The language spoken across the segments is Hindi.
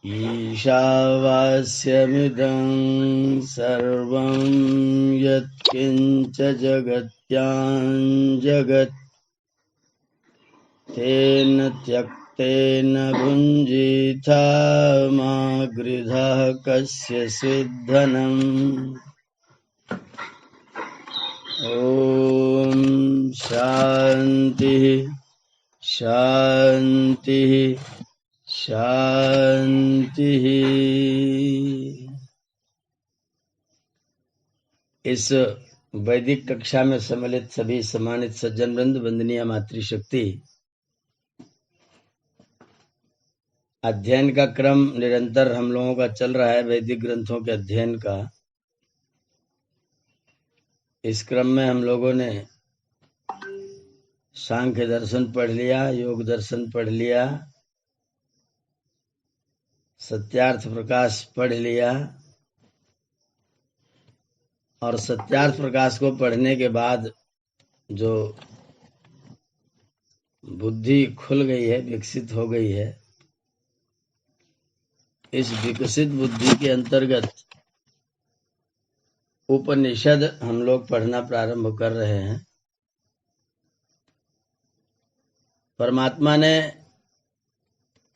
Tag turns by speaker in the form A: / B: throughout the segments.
A: ईशावास्यमिदं सर्वं यत्किञ्च जगत्यां जगत् तेन त्यक्तेन भुञ्जीथा मा गृधः कस्य स्विद्धनम्। ॐ शान्तिः शान्तिः शान्तिः। इस वैदिक कक्षा में सम्मिलित सभी सम्मानित सज्जन वृंद, वंदनीय मातृशक्ति, अध्ययन का क्रम निरंतर हम लोगों का चल रहा है वैदिक ग्रंथों के अध्ययन का। इस क्रम में हम लोगों ने सांख्य दर्शन पढ़ लिया, योग दर्शन पढ़ लिया, सत्यार्थ प्रकाश पढ़ लिया और सत्यार्थ प्रकाश को पढ़ने के बाद जो बुद्धि खुल गई है, विकसित हो गई है, इस विकसित बुद्धि के अंतर्गत उपनिषद हम लोग पढ़ना प्रारंभ कर रहे हैं। परमात्मा ने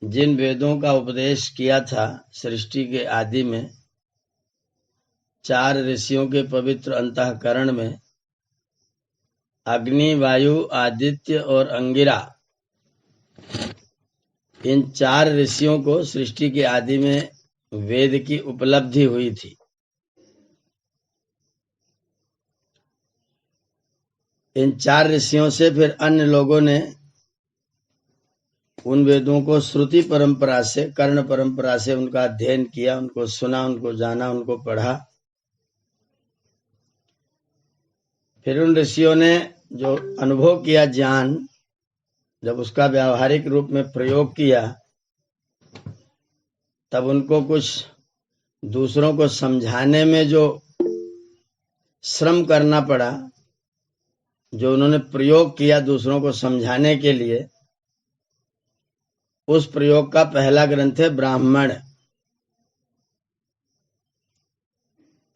A: जिन वेदों का उपदेश किया था सृष्टि के आदि में, 4 ऋषियों के पवित्र अंतःकरण में अग्नि, वायु, आदित्य और अंगिरा, इन 4 ऋषियों को सृष्टि के आदि में वेद की उपलब्धि हुई थी। इन 4 ऋषियों से फिर अन्य लोगों ने उन वेदों को श्रुति परंपरा से, कर्ण परंपरा से उनका अध्ययन किया, उनको सुना, उनको जाना, उनको पढ़ा। फिर उन ऋषियों ने जो अनुभव किया ज्ञान, जब उसका व्यावहारिक रूप में प्रयोग किया, तब उनको कुछ दूसरों को समझाने में जो श्रम करना पड़ा, जो उन्होंने प्रयोग किया दूसरों को समझाने के लिए, उस प्रयोग का पहला ग्रंथ है ब्राह्मण।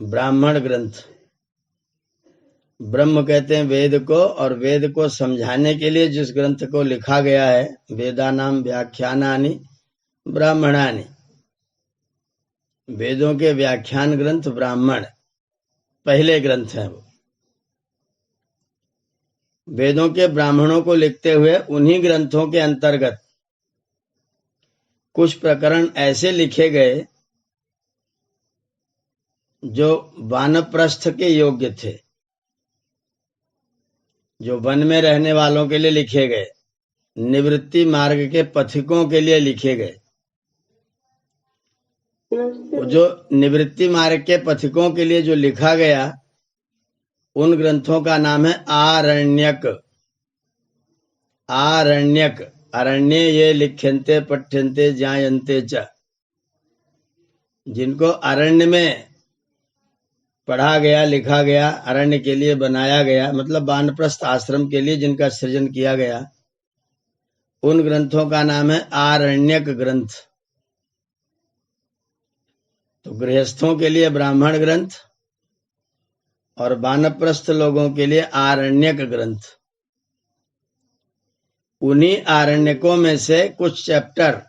A: ब्राह्मण ग्रंथ, ब्रह्म कहते हैं वेद को, और वेद को समझाने के लिए जिस ग्रंथ को लिखा गया है, वेदानाम व्याख्यानानि ब्राह्मणानि, वेदों के व्याख्यान ग्रंथ ब्राह्मण पहले ग्रंथ हैं। वो वेदों के ब्राह्मणों को लिखते हुए उन्हीं ग्रंथों के अंतर्गत कुछ प्रकरण ऐसे लिखे गए जो वानप्रस्थ के योग्य थे, जो वन में रहने वालों के लिए लिखे गए, निवृत्ति मार्ग के पथिकों के लिए लिखे गए। जो निवृत्ति मार्ग के पथिकों के लिए जो लिखा गया, उन ग्रंथों का नाम है आरण्यक। आरण्यक, अरण्य ये लिख्यन्ते पठ्यन्ते ज्ञायन्ते च, जिनको अरण्य में पढ़ा गया, लिखा गया, अरण्य के लिए बनाया गया, मतलब वानप्रस्थ आश्रम के लिए जिनका सृजन किया गया, उन ग्रंथों का नाम है आरण्यक ग्रंथ। तो गृहस्थों के लिए ब्राह्मण ग्रंथ और वानप्रस्थ लोगों के लिए आरण्यक ग्रंथ। उन्हीं आरण्यकों में से कुछ चैप्टर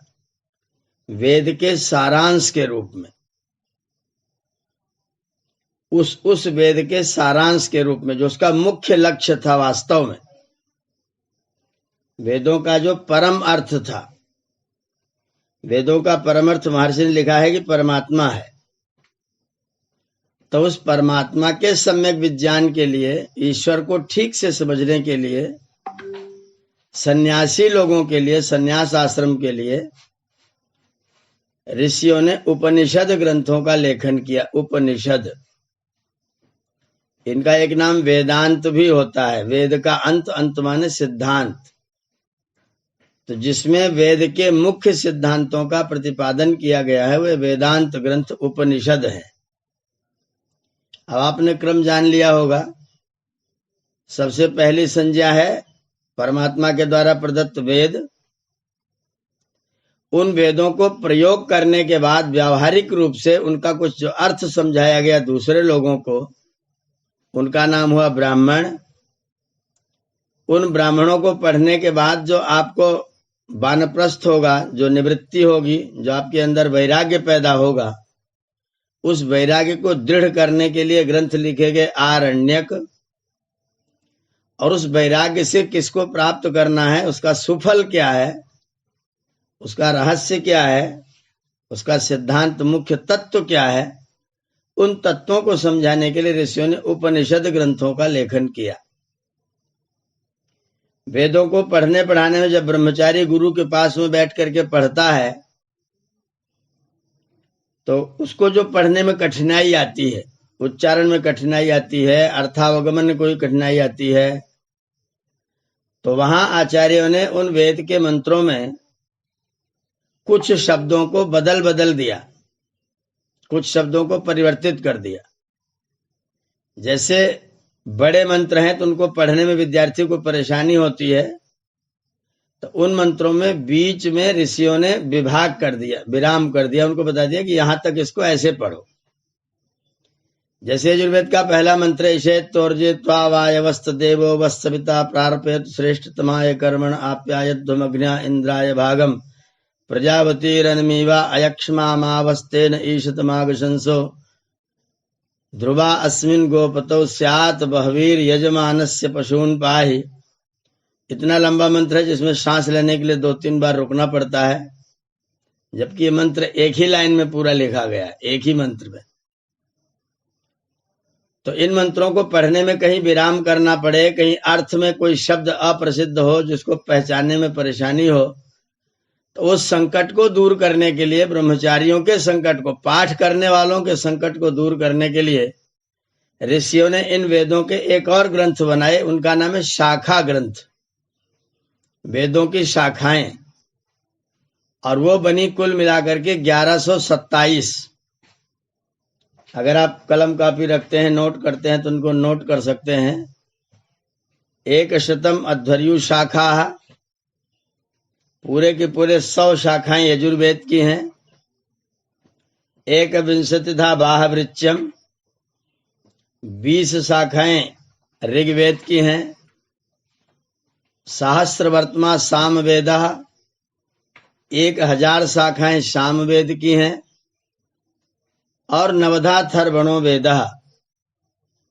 A: वेद के सारांश के रूप में, उस वेद के सारांश के रूप में, जो उसका मुख्य लक्ष्य था, वास्तव में वेदों का जो परम अर्थ था, वेदों का परम अर्थ महर्षि ने लिखा है कि परमात्मा है। तो उस परमात्मा के सम्यक विज्ञान के लिए, ईश्वर को ठीक से समझने के लिए, सन्यासी लोगों के लिए, सन्यास आश्रम के लिए ऋषियों ने उपनिषद ग्रंथों का लेखन किया। उपनिषद, इनका एक नाम वेदांत भी होता है। वेद का अंत, अंत माने सिद्धांत, तो जिसमें वेद के मुख्य सिद्धांतों का प्रतिपादन किया गया है, वह वेदांत ग्रंथ उपनिषद है। अब आपने क्रम जान लिया होगा। सबसे पहली संज्ञा है परमात्मा के द्वारा प्रदत्त वेद, उन वेदों को प्रयोग करने के बाद व्यावहारिक रूप से उनका कुछ जो अर्थ समझाया गया दूसरे लोगों को, उनका नाम हुआ ब्राह्मण। उन ब्राह्मणों को पढ़ने के बाद जो आपको वानप्रस्थ होगा, जो निवृत्ति होगी, जो आपके अंदर वैराग्य पैदा होगा, उस वैराग्य को दृढ़ करने के लिए ग्रंथ लिखे गए आरण्यक। और उस वैराग्य से किसको प्राप्त करना है, उसका सुफल क्या है, उसका रहस्य क्या है, उसका सिद्धांत मुख्य तत्व क्या है, उन तत्वों को समझाने के लिए ऋषियों ने उपनिषद ग्रंथों का लेखन किया। वेदों को पढ़ने पढ़ाने में जब ब्रह्मचारी गुरु के पास में बैठ करके पढ़ता है तो उसको जो पढ़ने में कठिनाई आती है, उच्चारण में कठिनाई आती है, अर्थावगमन में कोई कठिनाई आती है, तो वहां आचार्यों ने उन वेद के मंत्रों में कुछ शब्दों को बदल बदल दिया, कुछ शब्दों को परिवर्तित कर दिया। जैसे बड़े मंत्र हैं तो उनको पढ़ने में विद्यार्थी को परेशानी होती है, तो उन मंत्रों में बीच में ऋषियों ने विभाग कर दिया, विराम कर दिया, उनको बता दिया कि यहां तक इसको ऐसे पढ़ो। जैसे यजुर्वेद का पहला मंत्र ऐसे तोर्जे त्वा वायवस्त देवो वत्सविता प्रार्पयत श्रेष्ठतमाय कर्मण आप्यायध्वमग्न्या इंद्राय भागम प्रजापतिरनमीवा अयक्ष्मामावस्तेन ईशतमागशंसो ध्रुवा अस्मिन् गोपतौ स्यात् बहवीर यजमानस्य पशून् पाहि। इतना लंबा मंत्र है जिसमें सांस लेने के लिए 2-3 बार रुकना पड़ता है, जबकि ये मंत्र एक ही लाइन में पूरा लिखा गया है, एक ही मंत्र में। तो इन मंत्रों को पढ़ने में कहीं विराम करना पड़े, कहीं अर्थ में कोई शब्द अप्रसिद्ध हो जिसको पहचानने में परेशानी हो, तो उस संकट को दूर करने के लिए, ब्रह्मचारियों के संकट को, पाठ करने वालों के संकट को दूर करने के लिए ऋषियों ने इन वेदों के एक और ग्रंथ बनाए। उनका नाम है शाखा ग्रंथ, वेदों की शाखाएं। और वो बनी कुल मिलाकर के 1127। अगर आप कलम कापी रखते हैं, नोट करते हैं, तो उनको नोट कर सकते हैं। 100 अध्वर्यु शाखा, पूरे के पूरे 100 शाखाएं यजुर्वेद की हैं। 21 बाहवृच्यम, 20 शाखाएं ऋग्वेद की हैं। सहस्रवर्तमा सामवेद, 1000 शाखाएं सामवेद की हैं। और नवधाथर्वणो वेद,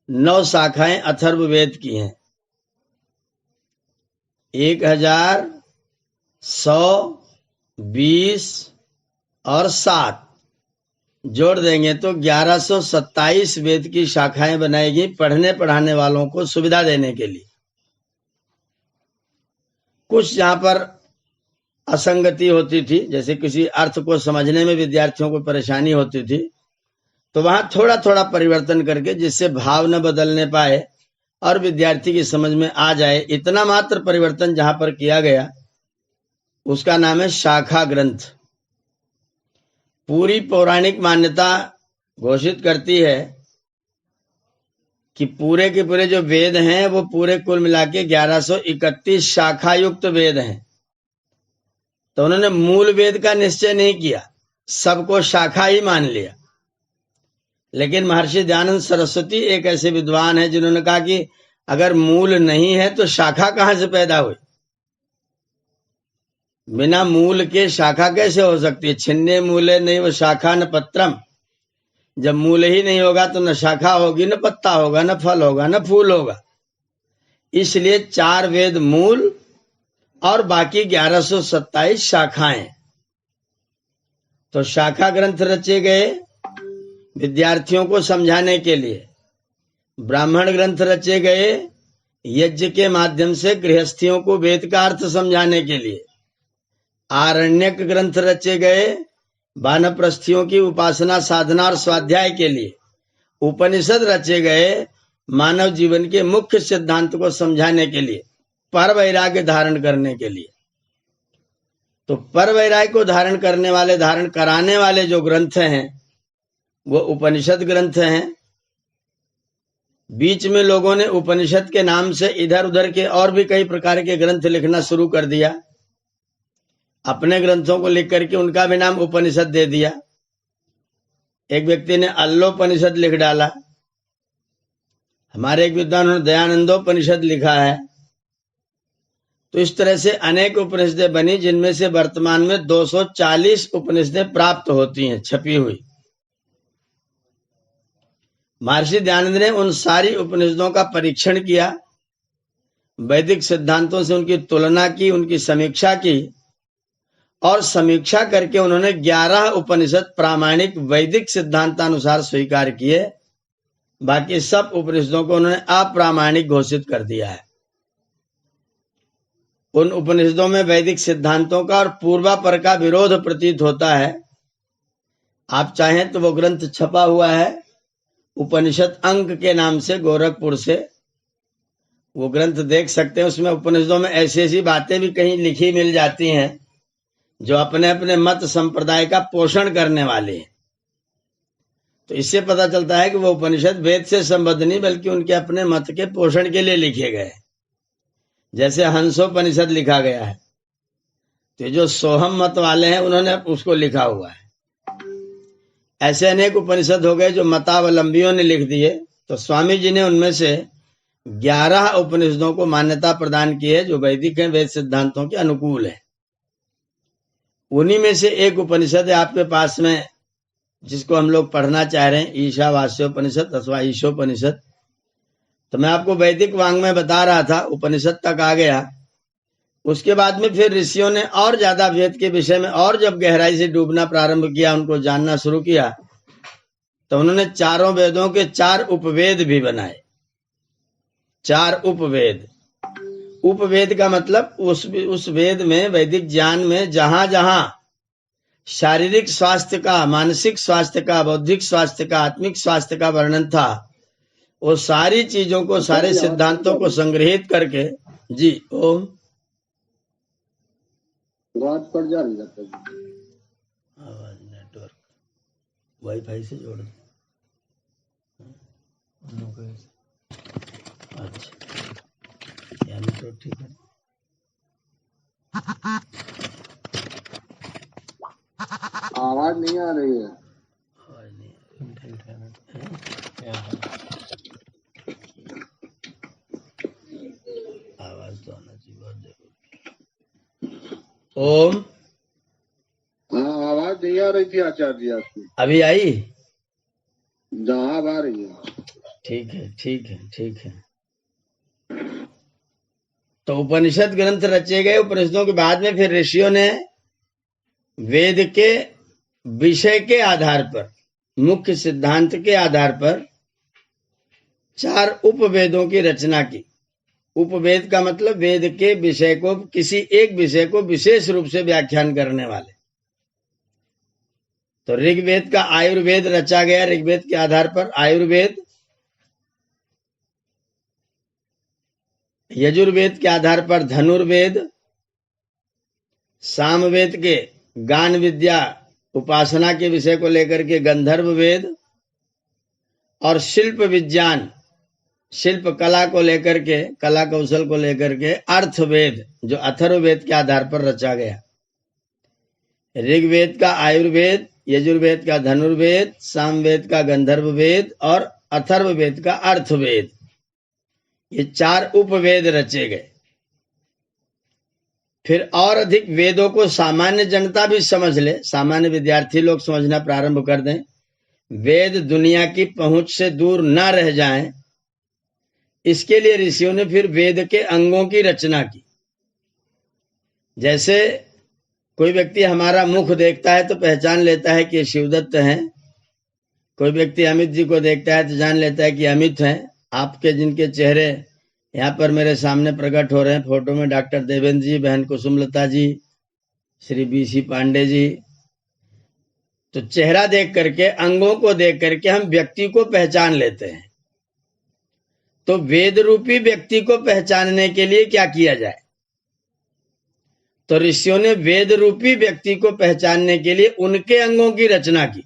A: 9 शाखाएं अथर्ववेद की हैं। 1100, 20 और 7 जोड़ देंगे तो 1127 वेद की शाखाएं बनाएगी, पढ़ने पढ़ाने वालों को सुविधा देने के लिए। कुछ जहां पर असंगति होती थी, जैसे किसी अर्थ को समझने में विद्यार्थियों को परेशानी होती थी, तो वहां थोड़ा थोड़ा परिवर्तन करके, जिससे भाव न बदलने पाए और विद्यार्थी की समझ में आ जाए, इतना मात्र परिवर्तन जहां पर किया गया, उसका नाम है शाखा ग्रंथ। पूरी पौराणिक मान्यता घोषित करती है कि पूरे के पूरे जो वेद हैं वो पूरे कुल मिला के 1131 शाखा युक्त वेद हैं। तो उन्होंने मूल वेद का निश्चय नहीं किया, सबको शाखा ही मान लिया। लेकिन महर्षि दयानंद सरस्वती एक ऐसे विद्वान हैं जिन्होंने कहा कि अगर मूल नहीं है तो शाखा कहां से पैदा हुई? बिना मूल के शाखा कैसे हो सकती है? छिन्ने मूले नहीं वो शाखा न पत्रम। जब मूल ही नहीं होगा तो न शाखा होगी, न पत्ता होगा, न फल होगा, न फूल होगा। इसलिए 4 वेद मूल और बाकी 1127 शाखाएं। तो शाखा ग्रंथ रचे गए विद्यार्थियों को समझाने के लिए, ब्राह्मण ग्रंथ रचे गए यज्ञ के माध्यम से गृहस्थियों को वेद का अर्थ समझाने के लिए, आरण्यक ग्रंथ रचे गए वानप्रस्थियों की उपासना साधना और स्वाध्याय के लिए, उपनिषद रचे गए मानव जीवन के मुख्य सिद्धांत को समझाने के लिए, पर वैराग्य धारण करने के लिए। तो पर वैराग्य को धारण करने वाले, धारण कराने वाले जो ग्रंथ हैं वो उपनिषद ग्रंथ हैं। बीच में लोगों ने उपनिषद के नाम से इधर उधर के और भी कई प्रकार के ग्रंथ लिखना शुरू कर दिया। अपने ग्रंथों को लिख करके उनका भी नाम उपनिषद दे दिया। एक व्यक्ति ने अल्लोपनिषद लिख डाला। हमारे एक विद्वान ने दयानंदोपनिषद लिखा है। तो इस तरह से अनेक उपनिषदें बनी, जिनमें से वर्तमान में 240 उपनिषदें प्राप्त होती हैं छपी हुई। महर्षि दयानंद ने उन सारी उपनिषदों का परीक्षण किया, वैदिक सिद्धांतों से उनकी तुलना की, उनकी समीक्षा की, और समीक्षा करके उन्होंने 11 उपनिषद प्रामाणिक वैदिक सिद्धांतानुसार स्वीकार किए। बाकी सब उपनिषदों को उन्होंने अप्रामाणिक घोषित कर दिया है। उन उपनिषदों में वैदिक सिद्धांतों का और पूर्वापर का विरोध प्रतीत होता है। आप चाहें तो वो ग्रंथ छपा हुआ है उपनिषद अंक के नाम से, गोरखपुर से, वो ग्रंथ देख सकते हैं। उसमें उपनिषदों में ऐसी ऐसी बातें भी कहीं लिखी मिल जाती हैं जो अपने अपने मत संप्रदाय का पोषण करने वाले हैं। तो इससे पता चलता है कि वो उपनिषद वेद से संबद्ध नहीं, बल्कि उनके अपने मत के पोषण के लिए लिखे गए। जैसे हंसोपनिषद लिखा गया है, तो जो सोहम मत वाले हैं उन्होंने उसको लिखा हुआ है। ऐसे अनेक उपनिषद हो गए जो मतावलंबियों ने लिख दिए। तो स्वामी जी ने उनमें से 11 उपनिषदों को मान्यता प्रदान की है जो वैदिक हैं, वेद सिद्धांतों के अनुकूल है। उन्हीं में से एक उपनिषद है आपके पास में, जिसको हम लोग पढ़ना चाह रहे हैं, ईशावास्योपनिषद अथवा ईशोपनिषद। तो मैं आपको वैदिक वांग्मय बता रहा था, उपनिषद तक आ गया। उसके बाद में फिर ऋषियों ने और ज्यादा वेद के विषय में और जब गहराई से डूबना प्रारंभ किया, उनको जानना शुरू किया, तो उन्होंने चारों वेदों के 4 उपवेद भी बनाए। 4 उपवेद। उपवेद का मतलब उस वेद में, वैदिक ज्ञान में जहां जहां शारीरिक स्वास्थ्य का, मानसिक स्वास्थ्य का, बौद्धिक स्वास्थ्य का, आत्मिक स्वास्थ्य का वर्णन था, वो सारी चीजों को, सारे सिद्धांतों को संग्रहित करके। जी ओम।
B: आवाज पड़ जा रही है,
A: आवाज नेटवर्क वाईफाई से जोड़ दो। अच्छा, यानी तो ठीक है।
B: आवाज नहीं आ रही है।
A: आवाज नहीं आ रही। आवाज तो आना चाहिए, बहुत जरूरी। ओम।
B: हाँ, आवाज नहीं आ रही थी आचार्य जी आपकी।
A: अभी आई?
B: जहाँ आ रही है।
A: ठीक है, ठीक है, ठीक है। तो उपनिषद ग्रंथ रचे गए। उपनिषदों के बाद में फिर ऋषियों ने वेद के विषय के आधार पर, मुख्य सिद्धांत के आधार पर 4 उपवेदों की रचना की। उपवेद का मतलब वेद के विषय को, किसी एक विषय को विशेष रूप से व्याख्यान करने वाले। तो ऋग्वेद का आयुर्वेद रचा गया। ऋग्वेद के आधार पर आयुर्वेद, यजुर्वेद के आधार पर धनुर्वेद, सामवेद के गान विद्या उपासना के विषय को लेकर के गंधर्व वेद, और शिल्प विज्ञान, शिल्प कला को लेकर के, कला कौशल को लेकर के अर्थवेद, जो अथर्ववेद के आधार पर रचा गया। ऋग्वेद का आयुर्वेद, यजुर्वेद का धनुर्वेद, सामवेद का गंधर्व वेद और अथर्ववेद का अर्थवेद, ये 4 उपवेद रचे गए। फिर और अधिक वेदों को सामान्य जनता भी समझ ले, सामान्य विद्यार्थी लोग समझना प्रारंभ कर दें, वेद दुनिया की पहुंच से दूर न रह जाएं, इसके लिए ऋषियों ने फिर वेद के अंगों की रचना की। जैसे कोई व्यक्ति हमारा मुख देखता है तो पहचान लेता है कि ये शिवदत्त हैं। कोई व्यक्ति अमित जी को देखता है तो जान लेता है कि अमित हैं। आपके जिनके चेहरे यहाँ पर मेरे सामने प्रकट हो रहे हैं फोटो में, डॉक्टर देवेंद्र जी, बहन कुसुमलता जी, श्री BC पांडे जी, तो चेहरा देख करके, अंगों को देख करके हम व्यक्ति को पहचान लेते हैं। तो वेद रूपी व्यक्ति को पहचानने के लिए क्या किया जाए? तो ऋषियों ने वेद रूपी व्यक्ति को पहचानने के लिए उनके अंगों की रचना की,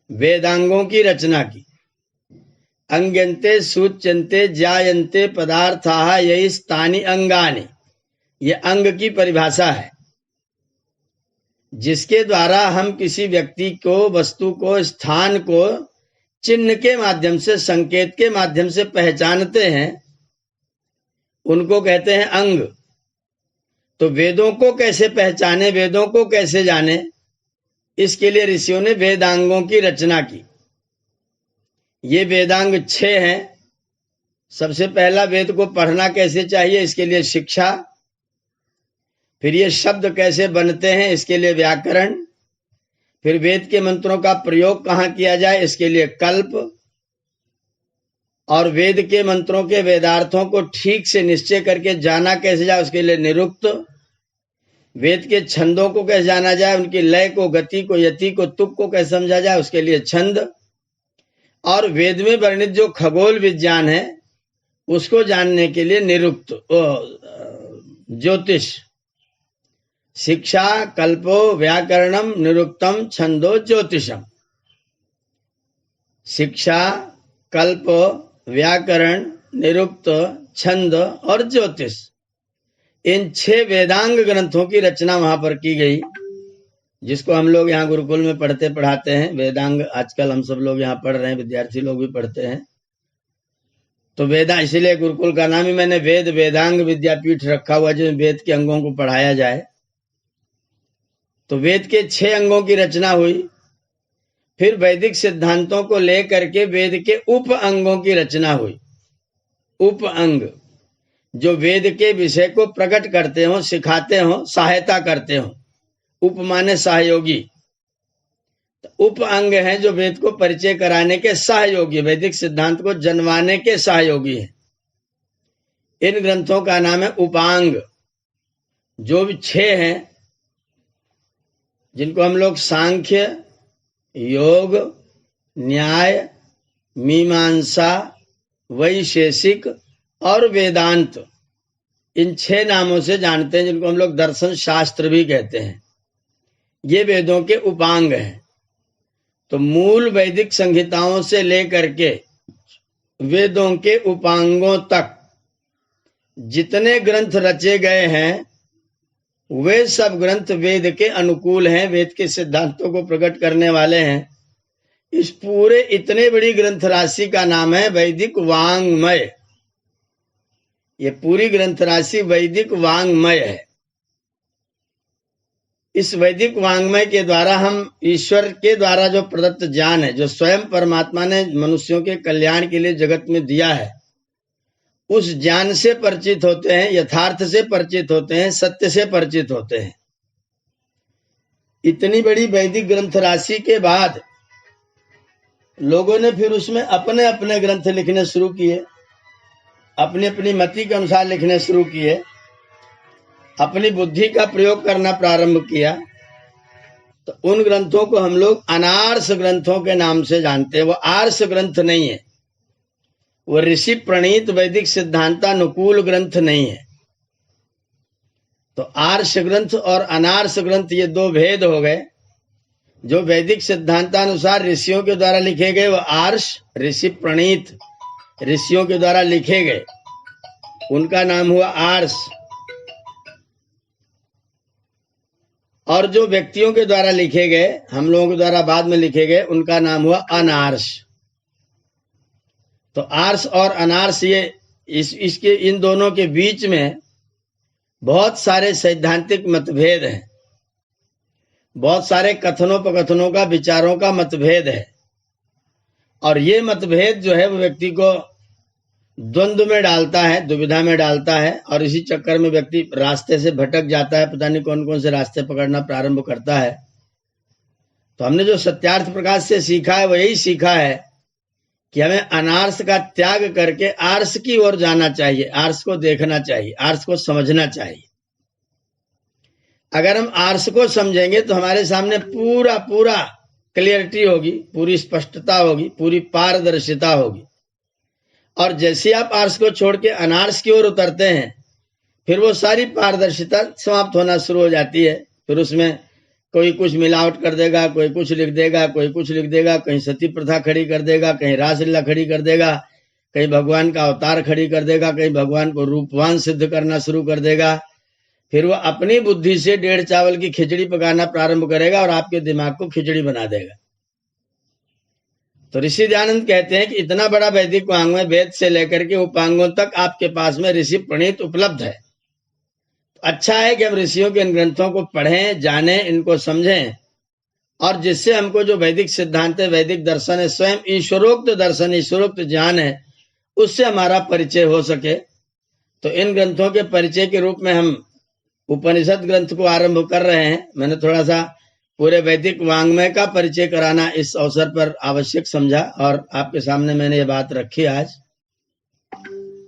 A: वेदांगों की रचना की। अंग्यन्ते सूच्यन्ते जायन्ते पदार्थाः यैस्तानि अंगानि, ये अंग की परिभाषा है। जिसके द्वारा हम किसी व्यक्ति को, वस्तु को, स्थान को चिन्ह के माध्यम से, संकेत के माध्यम से पहचानते हैं, उनको कहते हैं अंग। तो वेदों को कैसे पहचाने, वेदों को कैसे जाने, इसके लिए ऋषियों ने वेदांगों की रचना की। ये वेदांग 6 हैं। सबसे पहला, वेद को पढ़ना कैसे चाहिए, इसके लिए शिक्षा। फिर ये शब्द कैसे बनते हैं, इसके लिए व्याकरण। फिर वेद के मंत्रों का प्रयोग कहाँ किया जाए, इसके लिए कल्प। और वेद के मंत्रों के वेदार्थों को ठीक से निश्चय करके जाना कैसे जाए, उसके लिए निरुक्त। वेद के छंदों को कैसे जाना जाए, उनकी लय को, गति को, यति को, तुक को कैसे समझा जाए, उसके लिए छंद। और वेद में वर्णित जो खगोल विज्ञान है उसको जानने के लिए निरुक्त, ज्योतिष। शिक्षा, कल्पो, व्याकरणम, निरुक्तम, छंदो, ज्योतिषम। शिक्षा, कल्प, व्याकरण, निरुक्त, छंद और ज्योतिष, इन 6 वेदांग ग्रंथों की रचना वहां पर की गई, जिसको हम लोग यहाँ गुरुकुल में पढ़ते पढ़ाते हैं। वेदांग आजकल हम सब लोग यहाँ पढ़ रहे हैं, विद्यार्थी लोग भी पढ़ते हैं। तो वेदा, इसलिए गुरुकुल का नाम ही मैंने वेद वेदांग विद्यापीठ रखा हुआ, जिसमें वेद के अंगों को पढ़ाया जाए। तो वेद के 6 अंगों की रचना हुई। फिर वैदिक सिद्धांतों को लेकर के वेद के उप अंगों की रचना हुई। उप अंग जो वेद के विषय को प्रकट करते हो, सिखाते हो, सहायता करते हो। उप माने सहयोगी। तो उप अंग हैं जो वेद को परिचय कराने के सहयोगी, वैदिक सिद्धांत को जनवाने के सहयोगी हैं। इन ग्रंथों का नाम है उपांग। जो भी 6 हैं, जिनको हम लोग सांख्य, योग, न्याय, मीमांसा, वैशेषिक और वेदांत, इन 6 नामों से जानते हैं, जिनको हम लोग दर्शन शास्त्र भी कहते हैं। ये वेदों के उपांग हैं। तो मूल वैदिक संहिताओं से लेकर के वेदों के उपांगों तक जितने ग्रंथ रचे गए हैं, वे सब ग्रंथ वेद के अनुकूल हैं, वेद के सिद्धांतों को प्रकट करने वाले हैं। इस पूरे इतने बड़ी ग्रंथ राशि का नाम है वैदिक वांग्मय। ये पूरी ग्रंथ राशि वैदिक वांग्मय है। इस वैदिक वांग्मय के द्वारा हम ईश्वर के द्वारा जो प्रदत्त ज्ञान है, जो स्वयं परमात्मा ने मनुष्यों के कल्याण के लिए जगत में दिया है, उस ज्ञान से परिचित होते हैं, यथार्थ से परिचित होते हैं, सत्य से परिचित होते हैं। इतनी बड़ी वैदिक ग्रंथ राशि के बाद लोगों ने फिर उसमें अपने अपने ग्रंथ लिखने शुरू किए, अपनी अपनी मति के अनुसार लिखने शुरू किए, अपनी बुद्धि का प्रयोग करना प्रारंभ किया। तो उन ग्रंथों को हम लोग अनार्ष ग्रंथों के नाम से जानते हैं। वो आर्ष ग्रंथ नहीं है, वो ऋषि प्रणीत वैदिक सिद्धांतानुकूल ग्रंथ नहीं है। तो आर्ष ग्रंथ और अनार्ष ग्रंथ, ये 2 भेद हो गए। जो वैदिक सिद्धांतानुसार ऋषियों के द्वारा लिखे गए वो आर्ष, ऋषि प्रणीत, ऋषियों के द्वारा लिखे गए, उनका नाम हुआ आर्ष। और जो व्यक्तियों के द्वारा लिखे गए, हम लोगों के द्वारा बाद में लिखे गए, उनका नाम हुआ अनार्ष। तो आर्ष और अनार्ष, ये इसके इन दोनों के बीच में बहुत सारे सैद्धांतिक मतभेद हैं, बहुत सारे कथनों का, विचारों का मतभेद है। और ये मतभेद जो है वो व्यक्ति को द्वंद्व में डालता है, दुविधा में डालता है, और इसी चक्कर में व्यक्ति रास्ते से भटक जाता है, पता नहीं कौन कौन से रास्ते पकड़ना प्रारंभ करता है। तो हमने जो सत्यार्थ प्रकाश से सीखा है वो यही सीखा है कि हमें अनार्ष का त्याग करके आर्ष की ओर जाना चाहिए, आर्ष को देखना चाहिए, आर्ष को समझना चाहिए। अगर हम आर्ष को समझेंगे तो हमारे सामने पूरा क्लियरिटी होगी, पूरी स्पष्टता होगी, पूरी पारदर्शिता होगी। और जैसे आप आर्ष को छोड़ के अनार्ष की ओर उतरते हैं, फिर वो सारी पारदर्शिता समाप्त होना शुरू हो जाती है। फिर उसमें कोई कुछ मिलावट कर देगा, कोई कुछ लिख देगा, कोई कुछ लिख देगा, कहीं सती प्रथा खड़ी कर देगा, कहीं रासलीला खड़ी कर देगा, कहीं भगवान का अवतार खड़ी कर देगा, कहीं भगवान को रूपवान सिद्ध करना शुरू कर देगा, फिर वो अपनी बुद्धि से 1.5 चावल की खिचड़ी पकाना प्रारंभ करेगा और आपके दिमाग को खिचड़ी बना देगा। तो ऋषि दयानंद कहते हैं कि इतना बड़ा वैदिक वाङ्मय वेद से लेकर के उपांगों तक आपके पास में ऋषि प्रणीत उपलब्ध है। तो अच्छा है कि हम ऋषियों के इन ग्रंथों को पढ़ें, जानें, इनको समझें, और जिससे हमको जो वैदिक सिद्धांत है, वैदिक दर्शन है, स्वयं ईश्वरोक्त दर्शन, ईश्वरोक्त ज्ञान है, उससे हमारा परिचय हो सके। तो इन ग्रंथों के परिचय के रूप में हम उपनिषद ग्रंथ को आरंभ कर रहे हैं। मैंने थोड़ा सा पूरे वैदिक वाङ्मय का परिचय कराना इस अवसर पर आवश्यक समझा और आपके सामने मैंने ये बात रखी आज।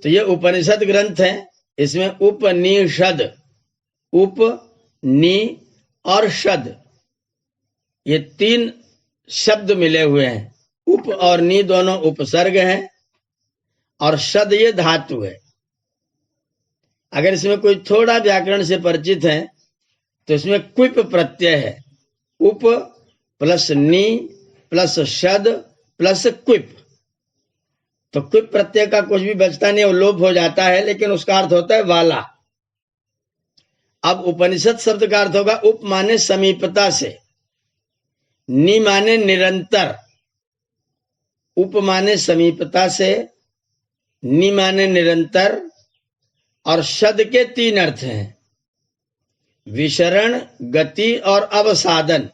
A: तो ये उपनिषद ग्रंथ है। इसमें उपनिषद, उप, नि और शद, ये 3 शब्द मिले हुए हैं। उप और नि दोनों उपसर्ग हैं और शद ये धातु है। अगर इसमें कोई थोड़ा व्याकरण से परिचित है तो इसमें क्विप प्रत्यय है। उप प्लस नि प्लस शद प्लस क्विप। तो क्विप प्रत्यय का कुछ भी बचता नहीं, वो लोप हो जाता है, लेकिन उसका अर्थ होता है वाला। अब उपनिषद शब्द का अर्थ होगा उप माने समीपता से, नि माने निरंतर, उप माने समीपता से, नि माने निरंतर, और शद के 3 अर्थ हैं, विशरण, गति और अवसादन।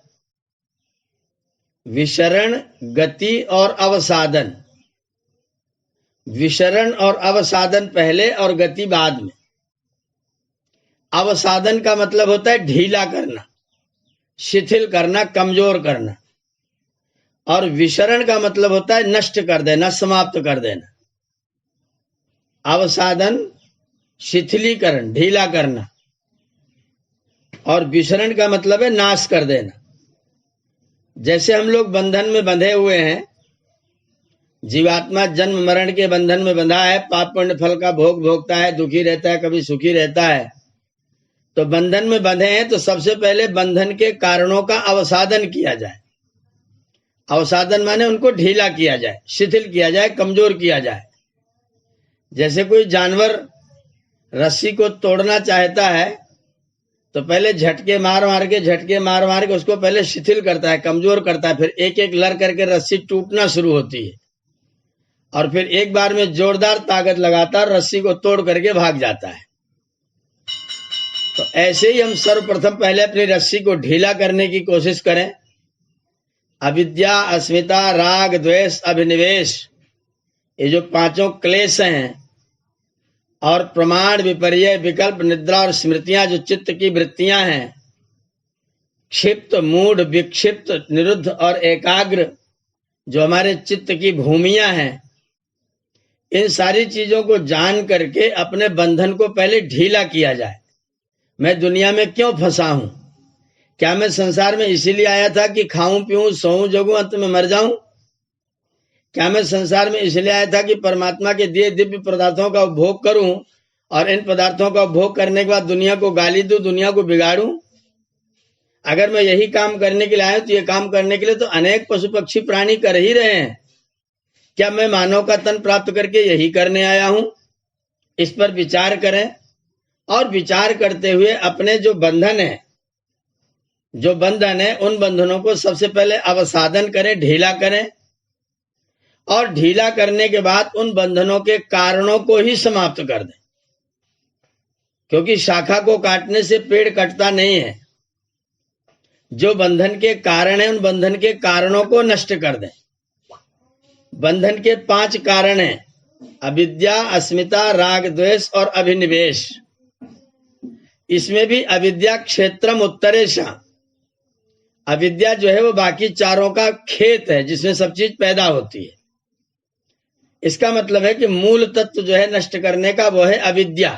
A: विशरण, गति और अवसादन। विशरण और अवसादन पहले और गति बाद में। अवसादन का मतलब होता है ढीला करना, शिथिल करना, कमजोर करना। और विशरण का मतलब होता है नष्ट कर देना, समाप्त कर देना। अवसादन शिथिलीकरण, ढीला करना, और विशरण का मतलब है नाश कर देना। जैसे हम लोग बंधन में बंधे हुए हैं, जीवात्मा जन्म मरण के बंधन में बंधा है, पाप पुण्य फल का भोग भोगता है, दुखी रहता है, कभी सुखी रहता है। तो बंधन में बंधे हैं तो सबसे पहले बंधन के कारणों का अवसादन किया जाए। अवसादन माने उनको ढीला किया जाए, शिथिल किया जाए, कमजोर किया जाए। जैसे कोई जानवर रस्सी को तोड़ना चाहता है तो पहले झटके मार मार के उसको पहले शिथिल करता है, कमजोर करता है, फिर एक एक लड़ करके रस्सी टूटना शुरू होती है और फिर एक बार में जोरदार ताकत लगातार रस्सी को तोड़ करके भाग जाता है। तो ऐसे ही हम सर्वप्रथम पहले अपनी रस्सी को ढीला करने की कोशिश करें। अविद्या, अस्मिता, राग, द्वेष, अभिनिवेश, ये जो 5 क्लेश हैं, और प्रमाण, विपर्य, विकल्प, निद्रा और स्मृतियां, जो चित्त की वृत्तियां हैं, क्षिप्त, मूढ़, विक्षिप्त, निरुद्ध और एकाग्र, जो हमारे चित्त की भूमियां हैं, इन सारी चीजों को जान करके अपने बंधन को पहले ढीला किया जाए। मैं दुनिया में क्यों फंसा हूं? क्या मैं संसार में इसीलिए आया था कि खाऊं, पीऊं, सोऊं, जगूं, अंत में मर जाऊं? क्या मैं संसार में इसलिए आया था कि परमात्मा के दिए दिव्य पदार्थों का उपभोग करूं और इन पदार्थों का उपभोग करने के बाद दुनिया को गाली दूं, दुनिया को बिगाड़ूं? अगर मैं यही काम करने के लिए आया तो ये काम करने के लिए तो अनेक पशु पक्षी प्राणी कर ही रहे हैं। क्या मैं मानव का तन प्राप्त करके यही करने आया हूं? इस पर विचार करें और विचार करते हुए अपने जो बंधन है, उन बंधनों को सबसे पहले अवसादन करें, ढीला करें, और ढीला करने के बाद उन बंधनों के कारणों को ही समाप्त कर दें। क्योंकि शाखा को काटने से पेड़ कटता नहीं है। जो बंधन के कारण है, उन बंधन के कारणों को नष्ट कर दें। बंधन के 5 कारण हैं: अविद्या, अस्मिता, राग, द्वेष और अभिनिवेश। इसमें भी अविद्या क्षेत्रम उत्तरेशा। अविद्या जो है वो बाकी चारों का खेत है जिसमें सब चीज पैदा होती है। इसका मतलब है कि मूल तत्व जो है नष्ट करने का वो है अविद्या।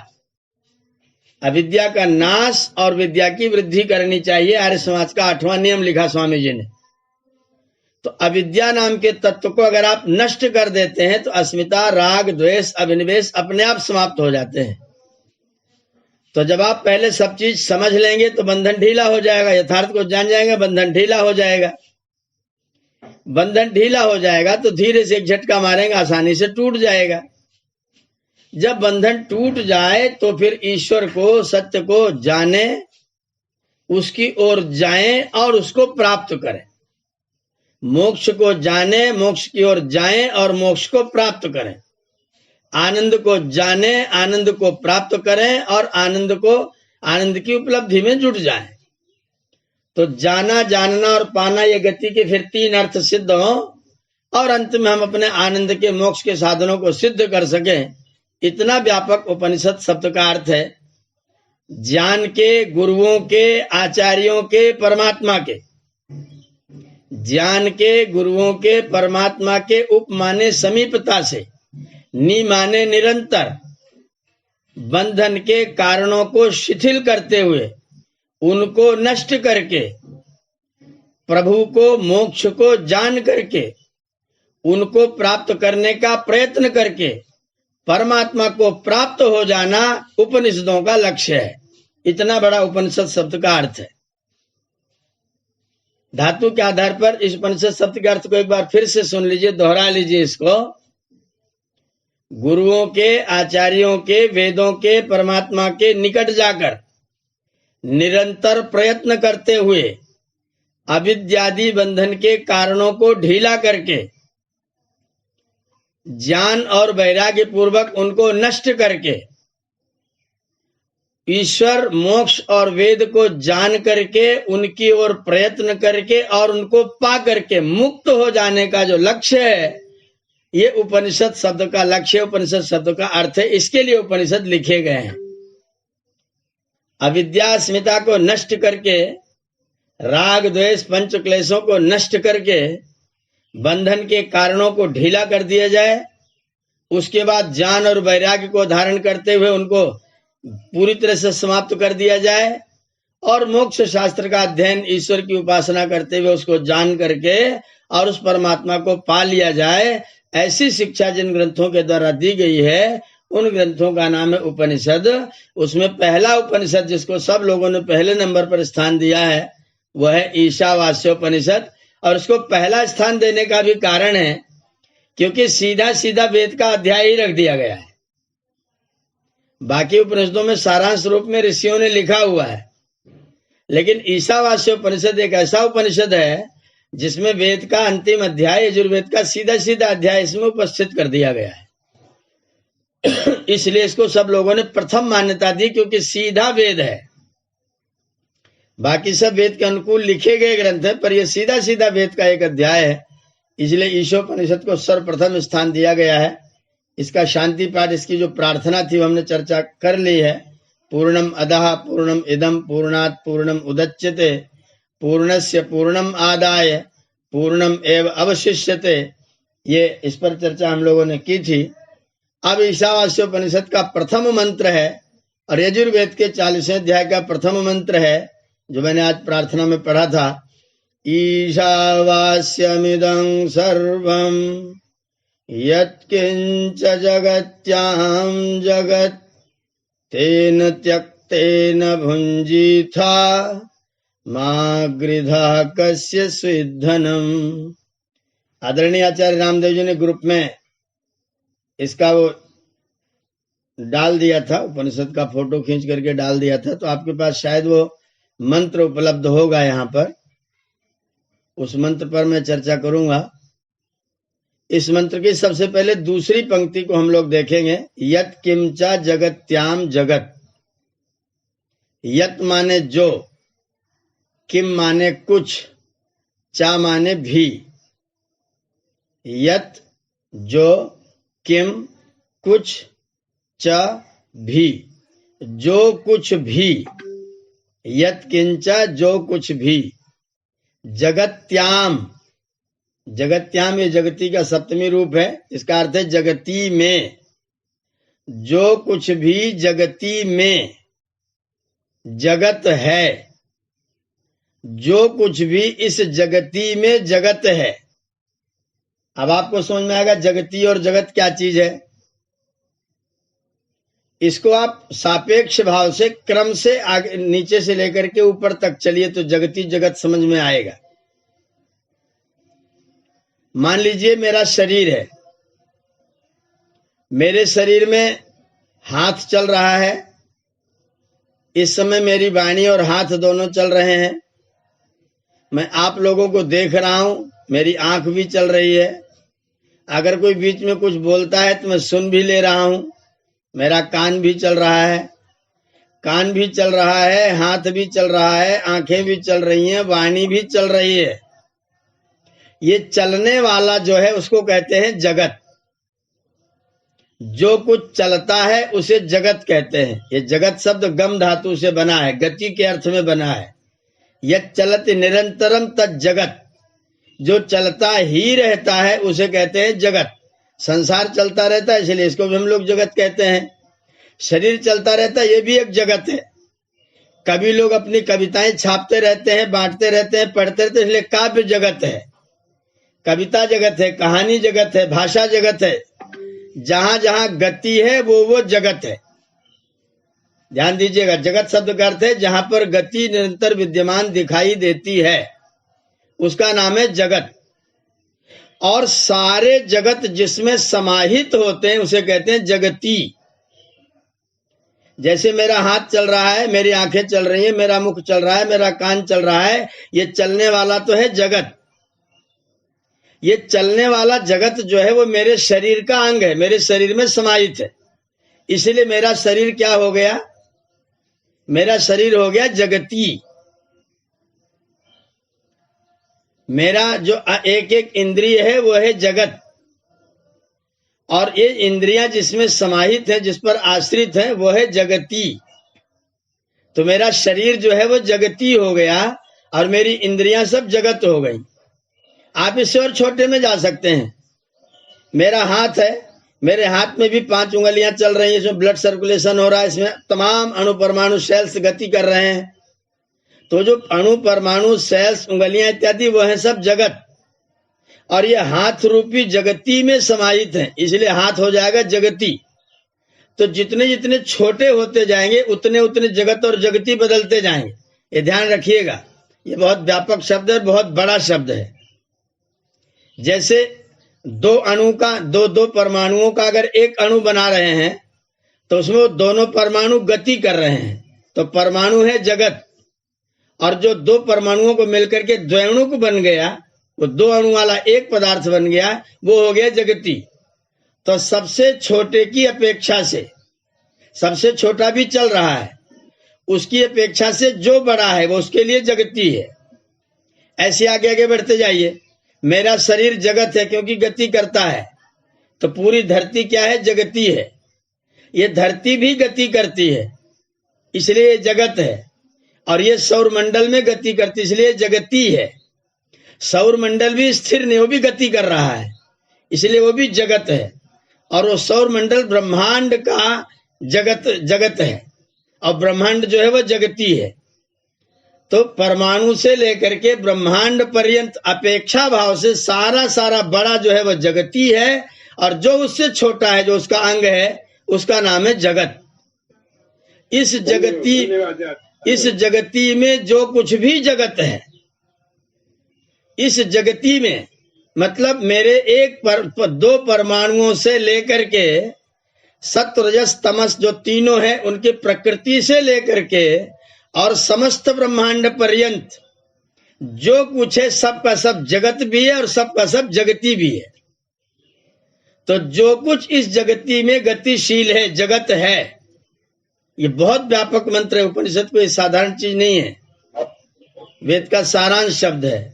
A: अविद्या का नाश और विद्या की वृद्धि करनी चाहिए। आर्य समाज का 8वां नियम लिखा स्वामी जी ने। तो अविद्या नाम के तत्व को अगर आप नष्ट कर देते हैं तो अस्मिता, राग, द्वेष, अभिनिवेश अपने आप समाप्त हो जाते हैं। तो जब आप पहले सब चीज समझ लेंगे तो बंधन ढीला हो जाएगा। यथार्थ को जान जाएंगे, बंधन ढीला हो जाएगा। बंधन ढीला हो जाएगा तो धीरे से एक झटका मारेंगे, आसानी से टूट जाएगा। जब बंधन टूट जाए तो फिर ईश्वर को, सत्य को जाने, उसकी ओर जाएं और उसको प्राप्त करें। मोक्ष को जाने, मोक्ष की ओर जाएं और मोक्ष को प्राप्त करें। आनंद को जाने, आनंद को प्राप्त करें और आनंद की उपलब्धि में जुट जाएं। तो जाना, जानना और पाना, ये गति के फिर 3 अर्थ सिद्ध हो और अंत में हम अपने आनंद के, मोक्ष के साधनों को सिद्ध कर सकें। इतना व्यापक उपनिषद शब्द का अर्थ है। ज्ञान के, गुरुओं के, आचार्यों के, परमात्मा के। ज्ञान के, गुरुओं के, परमात्मा के। उप माने समीपता से, नि माने निरंतर। बंधन के कारणों को शिथिल करते हुए, उनको नष्ट करके, प्रभु को, मोक्ष को जान करके, उनको प्राप्त करने का प्रयत्न करके परमात्मा को प्राप्त हो जाना उपनिषदों का लक्ष्य है। इतना बड़ा उपनिषद शब्द का अर्थ है। धातु के आधार पर इस उपनिषद शब्द के अर्थ को एक बार फिर से सुन लीजिए, दोहरा लीजिए इसको। गुरुओं के, आचार्यों के, वेदों के, परमात्मा के निकट जाकर निरंतर प्रयत्न करते हुए अविद्यादि बंधन के कारणों को ढीला करके, ज्ञान और वैराग्य पूर्वक उनको नष्ट करके, ईश्वर, मोक्ष और वेद को जान करके, उनकी ओर प्रयत्न करके और उनको पा करके मुक्त हो जाने का जो लक्ष्य है, ये उपनिषद शब्द का लक्ष्य, उपनिषद शब्द का अर्थ है। इसके लिए उपनिषद लिखे गए हैं। अविद्या अस्मिता को नष्ट करके, राग द्वेष पंच क्लेशों को नष्ट करके, बंधन के कारणों को ढीला कर दिया जाए। उसके बाद ज्ञान और वैराग्य को धारण करते हुए उनको पूरी तरह से समाप्त कर दिया जाए और मोक्ष शास्त्र का अध्ययन, ईश्वर की उपासना करते हुए उसको जान करके और उस परमात्मा को पा लिया जाए। ऐसी शिक्षा जिन ग्रंथों के द्वारा दी गई है, उन ग्रंथों का नाम है उपनिषद। उसमें पहला उपनिषद जिसको सब लोगों ने पहले नंबर पर स्थान दिया है, वह है ईशावास्योपनिषद। और उसको पहला स्थान देने का भी कारण है क्योंकि सीधा सीधा वेद का अध्याय ही रख दिया गया है। बाकी उपनिषदों में सारांश रूप में ऋषियों ने लिखा हुआ है, लेकिन ईशावास्योपनिषद एक ऐसा उपनिषद है जिसमें वेद का अंतिम अध्याय, यजुर्वेद का सीधा सीधा अध्याय इसमें उपस्थित कर दिया गया है। इसलिए इसको सब लोगों ने प्रथम मान्यता दी, क्योंकि सीधा वेद है। बाकी सब वेद के अनुकूल लिखे गए ग्रंथ है, पर यह सीधा सीधा वेद का एक अध्याय है, इसलिए ईशोपनिषद को सर्वप्रथम स्थान दिया गया है। इसका शांति पाठ, इसकी जो प्रार्थना थी वो हमने चर्चा कर ली है। पूर्णम अधः पूर्णम इदम पूर्णात् पूर्णम उदच्यते पूर्णस्य पूर्णम आदाय पूर्णम एव अवशिष्यते। ये इस पर चर्चा हम लोगों ने की थी। अब ईशावास्योपनिषद का प्रथम मंत्र है और यजुर्वेद के 40वें अध्याय का प्रथम मंत्र है, जो मैंने आज प्रार्थना में पढ़ा था। ईशावास्यमिदं सर्वं यत्किंच जगत्यां जगत् तेन त्यक्तेन भुञ्जीथा मा गृधः कस्य स्विद्धनम्। आदरणीय आचार्य रामदेव जी ने ग्रुप में इसका वो डाल दिया था, उपनिषद का फोटो खींच करके डाल दिया था, तो आपके पास शायद वो मंत्र उपलब्ध होगा। यहाँ पर उस मंत्र पर मैं चर्चा करूंगा। इस मंत्र की सबसे पहले दूसरी पंक्ति को हम लोग देखेंगे। यत किंचा जगत्याम जगत। यत माने जो, किम माने कुछ, चा माने भी। यत जो, किम कुछ, च भी, जो कुछ भी। यत किंचा जो कुछ भी। जगत्याम, जगत्याम ये जगती का सप्तमी रूप है, इसका अर्थ है जगती में। जो कुछ भी जगती में जगत है, जो कुछ भी इस जगती में जगत है। अब आपको समझ में आएगा जगती और जगत क्या चीज है। इसको आप सापेक्ष भाव से क्रम से आगे, नीचे से लेकर के ऊपर तक चलिए तो जगती जगत समझ में आएगा। मान लीजिए मेरा शरीर है, मेरे शरीर में हाथ चल रहा है, इस समय मेरी वाणी और हाथ दोनों चल रहे हैं। मैं आप लोगों को देख रहा हूं, मेरी आंख भी चल रही है। अगर कोई बीच में कुछ बोलता है तो मैं सुन भी ले रहा हूं। मेरा कान भी चल रहा है, कान भी चल रहा है, हाथ भी चल रहा है, आंखें भी चल रही हैं, वाणी भी चल रही है। ये चलने वाला जो है उसको कहते हैं जगत। जो कुछ चलता है उसे जगत कहते हैं। ये जगत शब्द गम धातु से बना है, गति के अर्थ में बना है। यत् चलति निरंतरम तत् जगत, जो चलता ही रहता है उसे कहते हैं जगत। संसार चलता रहता है इसलिए इसको भी हम लोग जगत कहते हैं। शरीर चलता रहता है, ये भी एक जगत है। कवि लोग अपनी कविताएं छापते रहते हैं, बांटते रहते हैं, पढ़ते रहते हैं, इसलिए काव्य जगत है, कविता जगत है, कहानी जगत है, भाषा जगत है। जहां जहां गति है वो जगत है। ध्यान दीजिएगा, जगत शब्द का अर्थ है जहां पर गति निरंतर विद्यमान दिखाई देती है उसका नाम है जगत। और सारे जगत जिसमें समाहित होते हैं उसे कहते हैं जगती। जैसे मेरा हाथ चल रहा है, मेरी आंखें चल रही हैं, मेरा मुख चल रहा है, मेरा कान चल रहा है, ये चलने वाला तो है जगत। ये चलने वाला जगत जो है वो मेरे शरीर का अंग है, मेरे शरीर में समाहित है। इसलिए मेरा शरीर क्या हो गया? मेरा शरीर हो गया जगती। मेरा जो एक एक इंद्रिय है वो है जगत, और ये इंद्रियां जिसमें समाहित है, जिस पर आश्रित है, वो है जगती। तो मेरा शरीर जो है वो जगती हो गया और मेरी इंद्रियां सब जगत हो गई। आप इससे और छोटे में जा सकते हैं। मेरा हाथ है, मेरे हाथ में भी 5 उंगलियां चल रही हैं, इसमें ब्लड सर्कुलेशन हो रहा है, इसमें तमाम अणु परमाणु सेल्स गति कर रहे हैं। तो जो अणु परमाणु सेल्स उंगलियां इत्यादि वो है सब जगत, और ये हाथ रूपी जगती में समाहित है, इसलिए हाथ हो जाएगा जगती। तो जितने जितने छोटे होते जाएंगे उतने उतने जगत और जगती बदलते जाएंगे। ये ध्यान रखिएगा, ये बहुत व्यापक शब्द है, बहुत बड़ा शब्द है। जैसे दो अणु का दो परमाणुओं का अगर एक अणु बना रहे हैं तो उसमें वो दोनों परमाणु गति कर रहे हैं, तो परमाणु है जगत। और जो 2 परमाणुओं को मिलकर के द्वैणुक बन गया, वो 2 अणु वाला एक पदार्थ बन गया, वो हो गया जगती। तो सबसे छोटे की अपेक्षा से, सबसे छोटा भी चल रहा है, उसकी अपेक्षा से जो बड़ा है वो उसके लिए जगती है। ऐसे आगे आगे बढ़ते जाइए। मेरा शरीर जगत है क्योंकि गति करता है, तो पूरी धरती क्या है? जगती है। ये धरती भी गति करती है इसलिए जगत है, और ये सौर मंडल में गति करती इसलिए जगती है। सौर मंडल भी स्थिर नहीं, वो भी गति कर रहा है इसलिए वो भी जगत है। और वो सौर मंडल ब्रह्मांड का जगत है, और ब्रह्मांड जो है वो जगती है। तो परमाणु से लेकर के ब्रह्मांड पर्यंत अपेक्षा भाव से सारा बड़ा जो है वो जगती है, और जो उससे छोटा है, जो उसका अंग है, उसका नाम है जगत। इस जगती में जो कुछ भी जगत है, इस जगती में मतलब मेरे 2 परमाणुओं से लेकर के सत्व रजस तमस जो तीनों हैं उनकी प्रकृति से लेकर के और समस्त ब्रह्मांड पर्यंत जो कुछ है सबका सब जगत भी है और सबका सब जगती भी है। तो जो कुछ इस जगती में गतिशील है जगत है। ये बहुत व्यापक मंत्र है, उपनिषद कोई साधारण चीज नहीं है, वेद का सारांश शब्द है।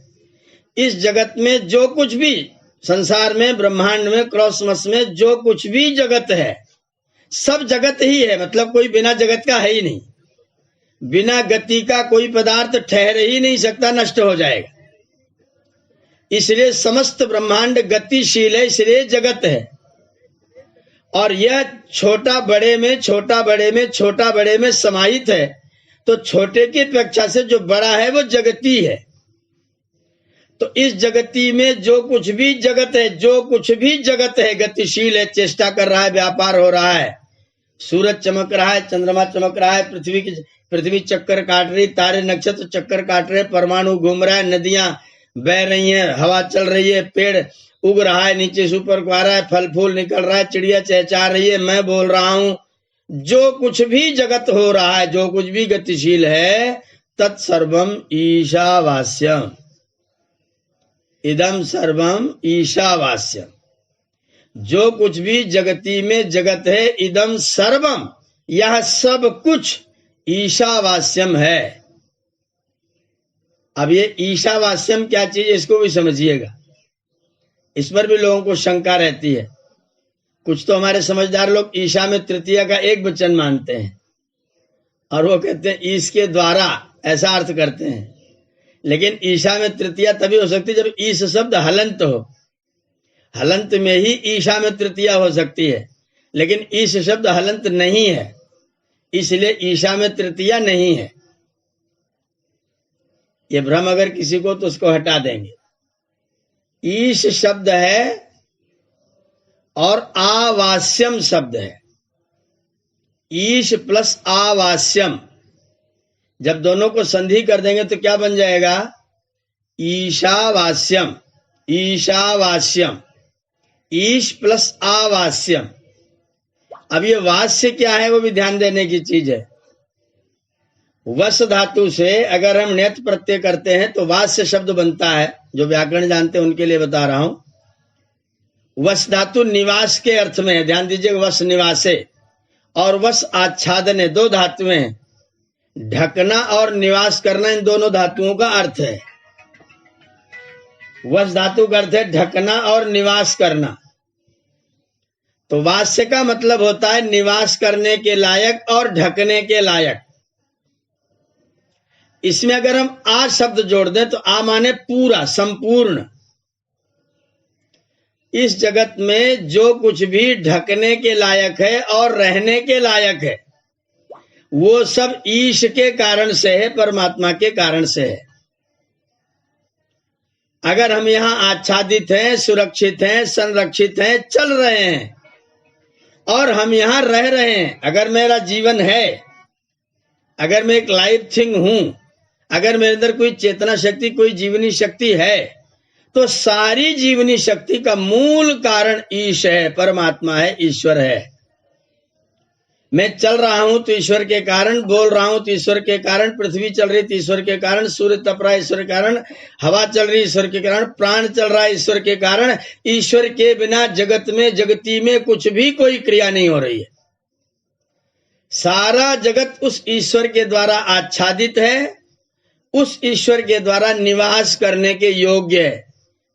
A: इस जगत में जो कुछ भी संसार में, ब्रह्मांड में, क्रॉसमस में जो कुछ भी जगत है सब जगत ही है, मतलब कोई बिना जगत का है ही नहीं। बिना गति का कोई पदार्थ ठहर ही नहीं सकता, नष्ट हो जाएगा। इसलिए समस्त ब्रह्मांड गतिशील है, इसलिए जगत है। और यह छोटा बड़े में छोटा बड़े में छोटा बड़े में समाहित है, तो छोटे की अपेक्षा से जो बड़ा है वो जगती है। तो इस जगती में जो कुछ भी जगत है, जो कुछ भी जगत है गतिशील है, चेष्टा कर रहा है, व्यापार हो रहा है। सूरज चमक रहा है, चंद्रमा चमक रहा है, पृथ्वी चक्कर काट रही, तारे नक्षत्र चक्कर काट रहे, परमाणु घूम रहा है, नदियां बह रही हैं, हवा चल रही है, पेड़ उग रहा है, नीचे से ऊपर को आ रहा है, फल फूल निकल रहा है, चिड़िया चहचहा रही है, मैं बोल रहा हूँ, जो कुछ भी जगत हो रहा है, जो कुछ भी गतिशील है, तत्सर्वम ईशावास्यम, इदम सर्वम ईशावास्यम। जो कुछ भी जगती में जगत है, इदम सर्वम, यह सब कुछ ईशावास्यम है। अब ये ईशावास्यम क्या चीज, इसको भी समझिएगा। इस पर भी लोगों को शंका रहती है। कुछ तो हमारे समझदार लोग ईशा में तृतीया का एक वचन मानते हैं और वो कहते हैं ईश के द्वारा, ऐसा अर्थ करते हैं। लेकिन ईशा में तृतीया तभी हो सकती है जब ईश शब्द हलंत हो। हलंत में ही ईशा में तृतीया हो सकती है, लेकिन ईश शब्द हलंत नहीं है, इसलिए ईशा में तृतीया नहीं है। ये भ्रम अगर किसी को तो उसको हटा देंगे। ईश शब्द है और आवास्यम शब्द है। ईश प्लस आवास्यम, जब दोनों को संधि कर देंगे तो क्या बन जाएगा? ईशावास्यम। ईशावास्यम, ईश प्लस आवास्यम। अब ये वास्य क्या है वो भी ध्यान देने की चीज है। वस धातु से अगर हम ण्यत प्रत्यय करते हैं तो वास्य शब्द बनता है। जो व्याकरण जानते हैं उनके लिए बता रहा हूं। वस धातु निवास के अर्थ में है, ध्यान दीजिए। वस निवासे और वस आच्छादने दो धातुएं हैं। ढकना और निवास करना, इन दोनों धातुओं का अर्थ है। वस धातु का अर्थ है ढकना और निवास करना। तो वास्य का मतलब होता है निवास करने के लायक और ढकने के लायक। इसमें अगर हम आ शब्द जोड़ दें तो आ माने पूरा, संपूर्ण। इस जगत में जो कुछ भी ढकने के लायक है और रहने के लायक है, वो सब ईश के कारण से है, परमात्मा के कारण से है। अगर हम यहां आच्छादित हैं, सुरक्षित हैं, संरक्षित हैं, चल रहे हैं और हम यहां रह रहे हैं, अगर मेरा जीवन है, अगर मैं एक लाइव थिंग हूं, अगर मेरे अंदर कोई चेतना शक्ति, कोई जीवनी शक्ति है, तो सारी जीवनी शक्ति का मूल कारण ईश है, परमात्मा है, ईश्वर है। मैं चल रहा हूं तो ईश्वर के कारण, बोल रहा हूं तो ईश्वर के कारण, पृथ्वी चल रही तो ईश्वर के कारण, सूर्य तप रहा है ईश्वर के कारण, हवा चल रही ईश्वर के कारण, प्राण चल रहा है ईश्वर के कारण। ईश्वर के बिना जगत में, जगती में कुछ भी कोई क्रिया नहीं हो रही है। सारा जगत उस ईश्वर के द्वारा आच्छादित है, उस ईश्वर के द्वारा निवास करने के योग्य है,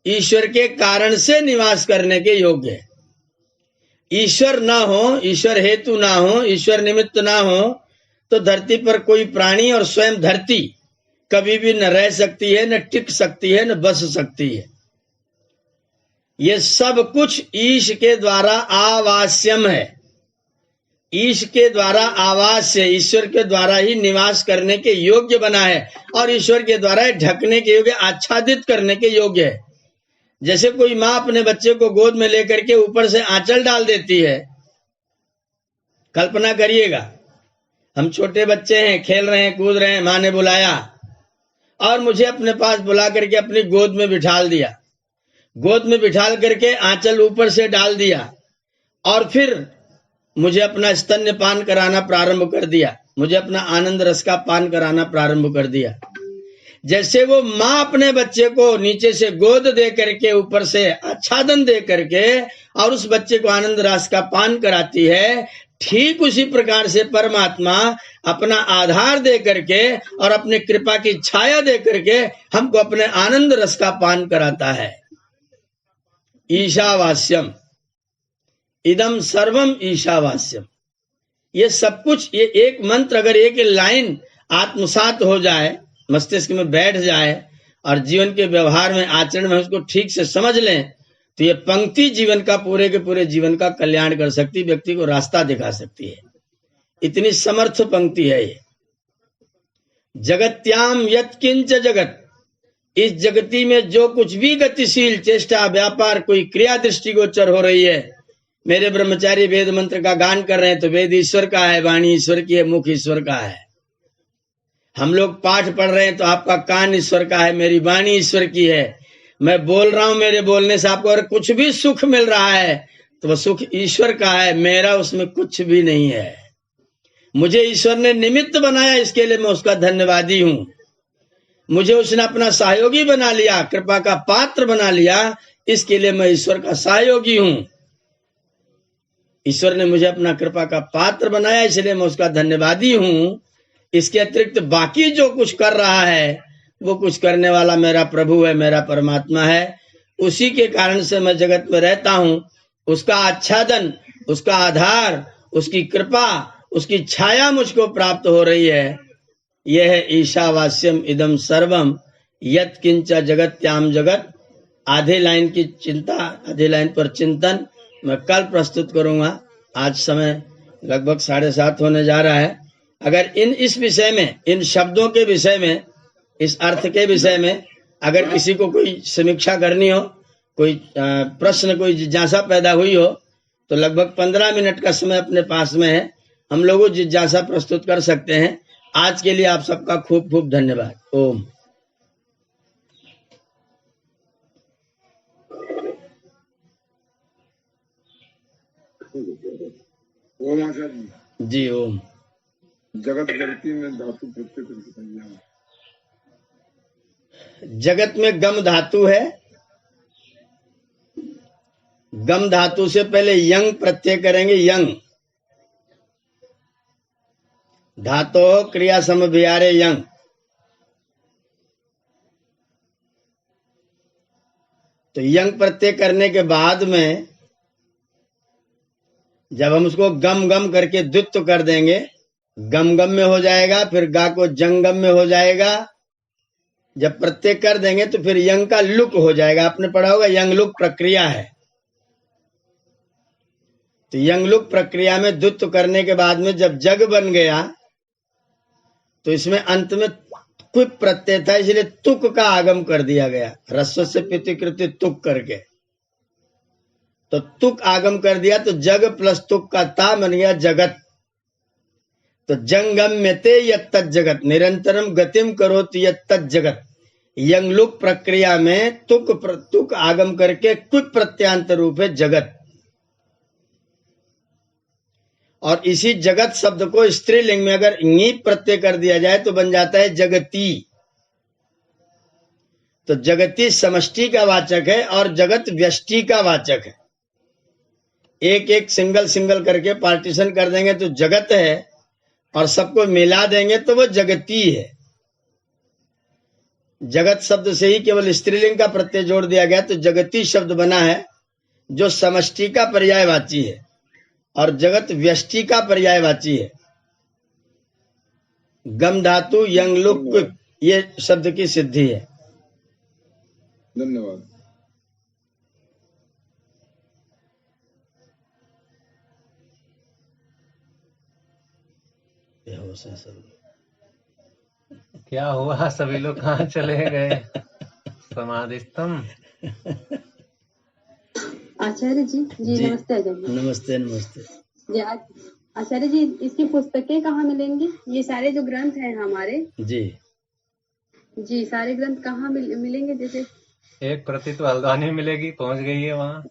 A: ईश्वर के कारण से निवास करने के योग्य है। ईश्वर ना हो, ईश्वर हेतु ना हो, ईश्वर निमित्त ना हो तो धरती पर कोई प्राणी और स्वयं धरती कभी भी न रह सकती है, न टिक सकती है, न बस सकती है। ये सब कुछ ईश के द्वारा आवास्यम है। ईश के द्वारा आवास्य, ईश्वर के द्वारा ही निवास करने के योग्य बना है और ईश्वर के द्वारा ढकने के योग्य, आच्छादित करने के योग्य है। जैसे कोई माँ अपने बच्चे को गोद में लेकर के ऊपर से आंचल डाल देती है। कल्पना करिएगा, हम छोटे बच्चे हैं, खेल रहे हैं, कूद रहे हैं, माँ ने बुलाया और मुझे अपने पास बुला करके अपनी गोद में बिठाल दिया। गोद में बिठाल करके आंचल ऊपर से डाल दिया और फिर मुझे अपना स्तन्यपान कराना प्रारंभ कर दिया, मुझे अपना आनंद रस का पान कराना प्रारंभ कर दिया। जैसे वो माँ अपने बच्चे को नीचे से गोद दे करके, ऊपर से आच्छादन दे करके और उस बच्चे को आनंद रस का पान कराती है, ठीक उसी प्रकार से परमात्मा अपना आधार दे करके और अपने कृपा की छाया दे करके हमको अपने आनंद रस का पान कराता है। ईशावास्यम, इदम सर्वम ईशावास्यम। ये सब कुछ, ये एक मंत्र अगर एक लाइन आत्मसात हो जाए, मस्तिष्क में बैठ जाए और जीवन के व्यवहार में, आचरण में उसको ठीक से समझ लें तो ये पंक्ति जीवन का, पूरे के पूरे जीवन का कल्याण कर सकती, व्यक्ति को रास्ता दिखा सकती है। इतनी समर्थ पंक्ति है ये। जगत्याम यत्किंच जगत, इस जगती में जो कुछ भी गतिशील चेष्टा, व्यापार, कोई क्रिया दृष्टिगोचर हो रही है। मेरे ब्रह्मचारी वेद मंत्र का गान कर रहे हैं तो वेद ईश्वर का है, वाणी ईश्वर की है, मुख ईश्वर का है। हम लोग पाठ पढ़ रहे हैं तो आपका कान ईश्वर का है, मेरी वाणी ईश्वर की है। मैं बोल रहा हूं, मेरे बोलने से आपको अगर कुछ भी सुख मिल रहा है तो वह सुख ईश्वर का है, मेरा उसमें कुछ भी नहीं है। मुझे ईश्वर ने निमित्त बनाया, इसके लिए मैं उसका धन्यवादी हूं। मुझे उसने अपना सहयोगी बना लिया, कृपा का पात्र बना लिया, इसके लिए मैं ईश्वर का सहयोगी हूं। ईश्वर ने मुझे अपना कृपा का पात्र बनाया, इसलिए मैं उसका धन्यवादी हूं। इसके अतिरिक्त बाकी जो कुछ कर रहा है, वो कुछ करने वाला मेरा प्रभु है, मेरा परमात्मा है। उसी के कारण से मैं जगत में रहता हूं। उसका आच्छादन, उसका आधार, उसकी कृपा, उसकी छाया मुझको प्राप्त हो रही है। यह है ईशावास्यम इदम सर्वम यत् किंच जगत्याम जगत। आधे लाइन की चिंता, आधे लाइन पर चिंतन मैं कल प्रस्तुत करूंगा। आज समय लगभग 7:30 होने जा रहा है। अगर इस विषय में, इन शब्दों के विषय में, इस अर्थ के विषय में अगर किसी को कोई समीक्षा करनी हो, कोई प्रश्न, कोई जिज्ञासा पैदा हुई हो, तो लगभग 15 मिनट का समय अपने पास में है। हम लोग जिज्ञासा प्रस्तुत कर सकते हैं। आज के लिए आप सबका खूब खूब धन्यवाद। ओम।
B: ओम आचार्य जी।
A: जी ओम।
B: जगत जगती में धातु प्रत्यय करके बताइए।
A: जगत में गम धातु है। गम धातु से पहले यंग प्रत्यय करेंगे। यंग धातो क्रिया समभियारे यंग। तो यंग प्रत्यय करने के बाद में जब हम उसको गम गम करके द्वित्व कर देंगे, गम गम में हो जाएगा, फिर गा को जंगम में हो जाएगा। जब प्रत्यय कर देंगे तो फिर यंग का लुक हो जाएगा। आपने पढ़ा होगा यंग लुक प्रक्रिया है। तो यंग लुक प्रक्रिया में द्वित्व करने के बाद में जब जग बन गया तो इसमें अंत में क्विप प्रत्यय था, इसलिए तुक का आगम कर दिया गया, ह्रस्व से पितृकृति तुक करके। तो तुक आगम कर दिया तो जग प्लस तुक का ता बन गया जगत। तो जंगम्यते यत्त जगत निरंतरम गतिम करोति यत्त जगत। यंगलुक प्रक्रिया में तुक आगम करके क्विप प्रत्यांत रूप है जगत। और इसी जगत शब्द को स्त्रीलिंग में अगर ङीप प्रत्यय कर दिया जाए तो बन जाता है जगती। तो जगती समष्टि का वाचक है और जगत व्यष्टि का वाचक है। एक एक सिंगल सिंगल करके पार्टीशन कर देंगे तो जगत है, और सबको मिला देंगे तो वो जगती है। जगत शब्द से ही केवल स्त्रीलिंग का प्रत्यय जोड़ दिया गया तो जगती शब्द बना है, जो समष्टि का पर्यायवाची है और जगत व्यष्टि का पर्यायवाची है। गम धातु यंगलुक ये शब्द की सिद्धि है।
B: धन्यवाद।
C: क्या हुआ, सभी लोग कहाँ चले गए? समाधिस्तम।
D: आचार्य जी
A: जी,
D: नमस्ते। आचार्य जी
A: नमस्ते नमस्ते।
D: जी आचार्य जी, इसकी पुस्तकें कहाँ मिलेंगी? ये सारे जो ग्रंथ हैं हमारे जी सारे ग्रंथ कहाँ मिलेंगे? जैसे
C: एक प्रति तो हल्द्वानी मिलेगी, पहुंच गई है वहाँ।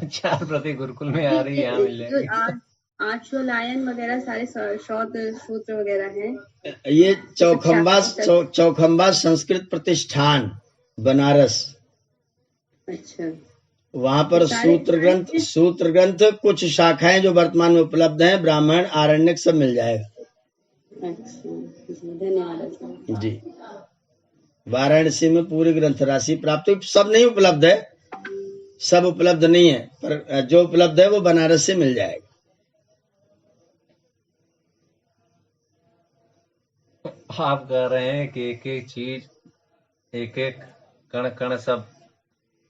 C: 4 प्रति गुरुकुल में आ रही है, यहाँ मिल जाएगी।
D: आश्वलायन वगैरह सारे शौत सूत्र वगैरह हैं।
A: ये चौखंबा संस्कृत प्रतिष्ठान बनारस,
D: अच्छा,
A: वहां पर सूत्र ग्रंथ कुछ शाखाएं जो वर्तमान में उपलब्ध हैं, ब्राह्मण आरण्यक सब मिल जाएगा।
D: अच्छा जी, धन्यवाद
A: जी। वाराणसी में पूरी ग्रंथ राशि प्राप्त, सब नहीं उपलब्ध है, सब उपलब्ध नहीं है, पर जो उपलब्ध है वो बनारस से मिल जाएगा।
C: आप कह रहे हैं कि एक एक चीज, एक एक कण कण सब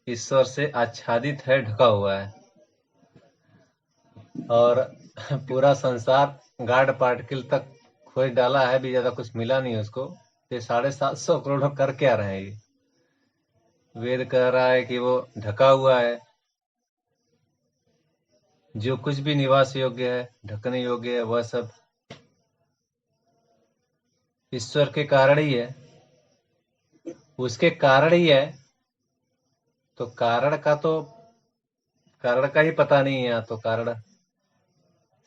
C: ईश्वर से आच्छादित है, ढका हुआ है, और पूरा संसार गार्ड पार्टिकल तक खोज डाला है, भी ज्यादा कुछ मिला नहीं उसको। ये 750 करोड़ कर क्या रहे हैं? ये वेद कह रहा है कि वो ढका हुआ है, जो कुछ भी निवास योग्य है, ढकने योग्य है, वह सब ईश्वर के कारण ही है, उसके कारण ही है। तो कारण का ही पता नहीं है। तो कारण,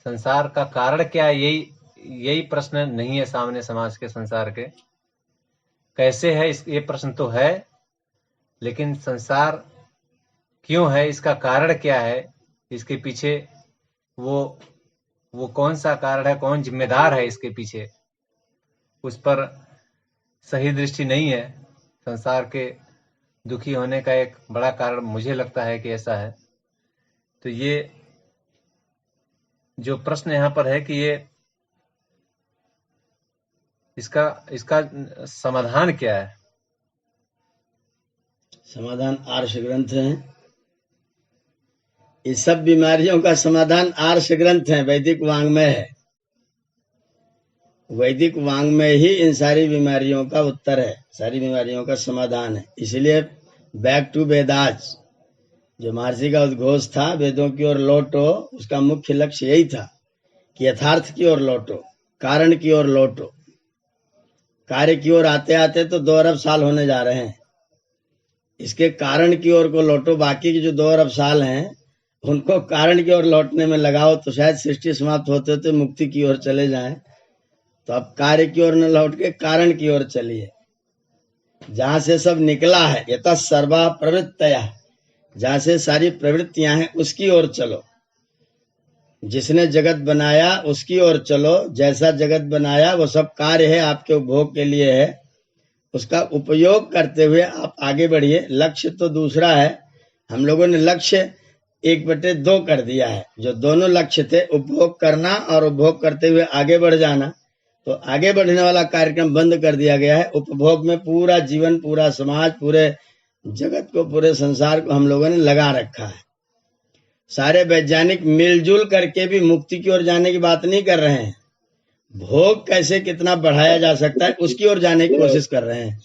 C: संसार का कारण क्या है, यही यही प्रश्न नहीं है सामने समाज के, संसार के कैसे है ये प्रश्न तो है, लेकिन संसार क्यों है, इसका कारण क्या है, इसके पीछे वो कौन सा कारण है, कौन जिम्मेदार है इसके पीछे, उस पर सही दृष्टि नहीं है। संसार के दुखी होने का एक बड़ा कारण मुझे लगता है कि ऐसा है। तो ये जो प्रश्न यहाँ पर है कि ये इसका समाधान क्या है?
A: समाधान आर्ष ग्रंथ है। इस सब बीमारियों का समाधान आर्ष ग्रंथ है, वैदिक वांग्मय है। वैदिक वांग्मय ही इन सारी बीमारियों का उत्तर है, सारी बीमारियों का समाधान है। इसलिए बैक टू वेदास, जो महर्षि का उद्घोष था, वेदों की ओर लौटो, उसका मुख्य लक्ष्य यही था कि यथार्थ की ओर लौटो, कारण की ओर लौटो। कार्य की ओर आते आते तो 2 अरब साल होने जा रहे हैं, इसके कारण की ओर को लौटो। बाकी के जो 2 अरब साल हैं उनको कारण की ओर लौटने में लगाओ, तो शायद सृष्टि समाप्त होते होते मुक्ति की ओर चले जाएं। तो अब कार्य की ओर न लौट के कारण की ओर चलिए, जहां से सब निकला है। यतः सर्वा प्रवृत्तया, जहां से सारी प्रवृत्तियां हैं उसकी ओर चलो। जिसने जगत बनाया उसकी ओर चलो। जैसा जगत बनाया वो सब कार्य है, आपके उपभोग के लिए है, उसका उपयोग करते हुए आप आगे बढ़िए। लक्ष्य तो दूसरा है, हम लोगों ने लक्ष्य 1/2 कर दिया है। जो दोनों लक्ष्य थे, उपभोग करना और उपभोग करते हुए आगे बढ़ जाना, तो आगे बढ़ने वाला कार्यक्रम बंद कर दिया गया है। उपभोग में पूरा जीवन, पूरा समाज, पूरे जगत को, पूरे संसार को हम लोगों ने लगा रखा है। सारे वैज्ञानिक मिलजुल करके भी मुक्ति की ओर जाने की बात नहीं कर रहे हैं। भोग कैसे कितना बढ़ाया जा सकता है उसकी ओर जाने की कोशिश कर रहे हैं।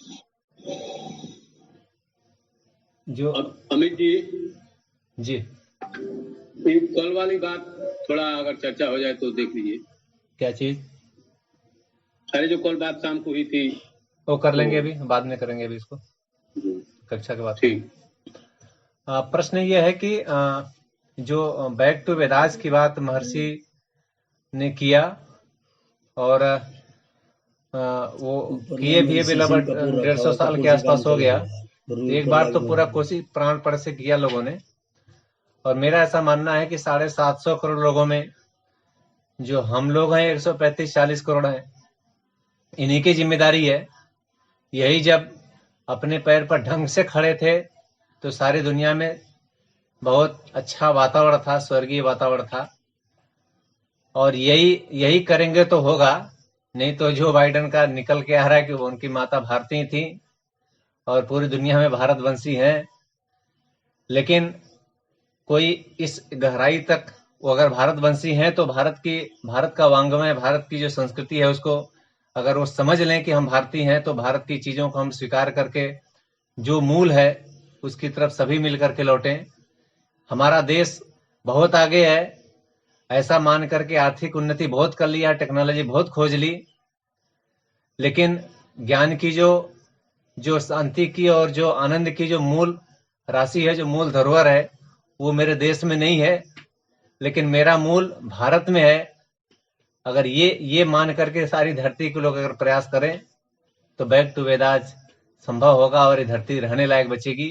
B: जो अमित जी, कल वाली बात थोड़ा अगर चर्चा हो जाए तो देख लीजिए।
C: क्या चीज?
B: अरे जो कल बात शाम को हुई थी
C: वो कर लेंगे, अभी बाद में करेंगे, अभी इसको कक्षा के बाद।
B: ठीक।
C: प्रश्न ये है कि जो बैक टू वेदास की बात महर्षि ने किया, और वो किए भी लगभग 150 साल के आसपास हो गया। एक बार तो पूरा कोशिश प्राणपण से किया लोगों ने, और मेरा ऐसा मानना है कि 750 करोड़ लोगों में जो हम लोग हैं 135-40 करोड़ हैं, इन्हीं की जिम्मेदारी है। यही जब अपने पैर पर ढंग से खड़े थे तो सारी दुनिया में बहुत अच्छा वातावरण था, स्वर्गीय वातावरण था। और यही करेंगे तो होगा, नहीं तो जो बाइडेन का निकल के आ रहा है कि वो उनकी माता भारतीय थी और पूरी दुनिया में भारतवंशी हैं, लेकिन कोई इस गहराई तक, वो अगर भारतवंशी हैं तो भारत का वांग्मय, भारत की जो संस्कृति है उसको अगर वो समझ लें कि हम भारतीय हैं, तो भारत की चीजों को हम स्वीकार करके जो मूल है उसकी तरफ सभी मिल करके लौटें। हमारा देश बहुत आगे है ऐसा मान करके आर्थिक उन्नति बहुत कर लिया, टेक्नोलॉजी बहुत खोज ली, लेकिन ज्ञान की जो शांति की और जो आनंद की जो मूल राशि है, जो मूल धरोहर है, वो मेरे देश में नहीं है, लेकिन मेरा मूल भारत में है। अगर ये मान करके सारी धरती के लोग अगर प्रयास करें तो बैक टू वेदास संभव होगा और ये धरती रहने लायक बचेगी।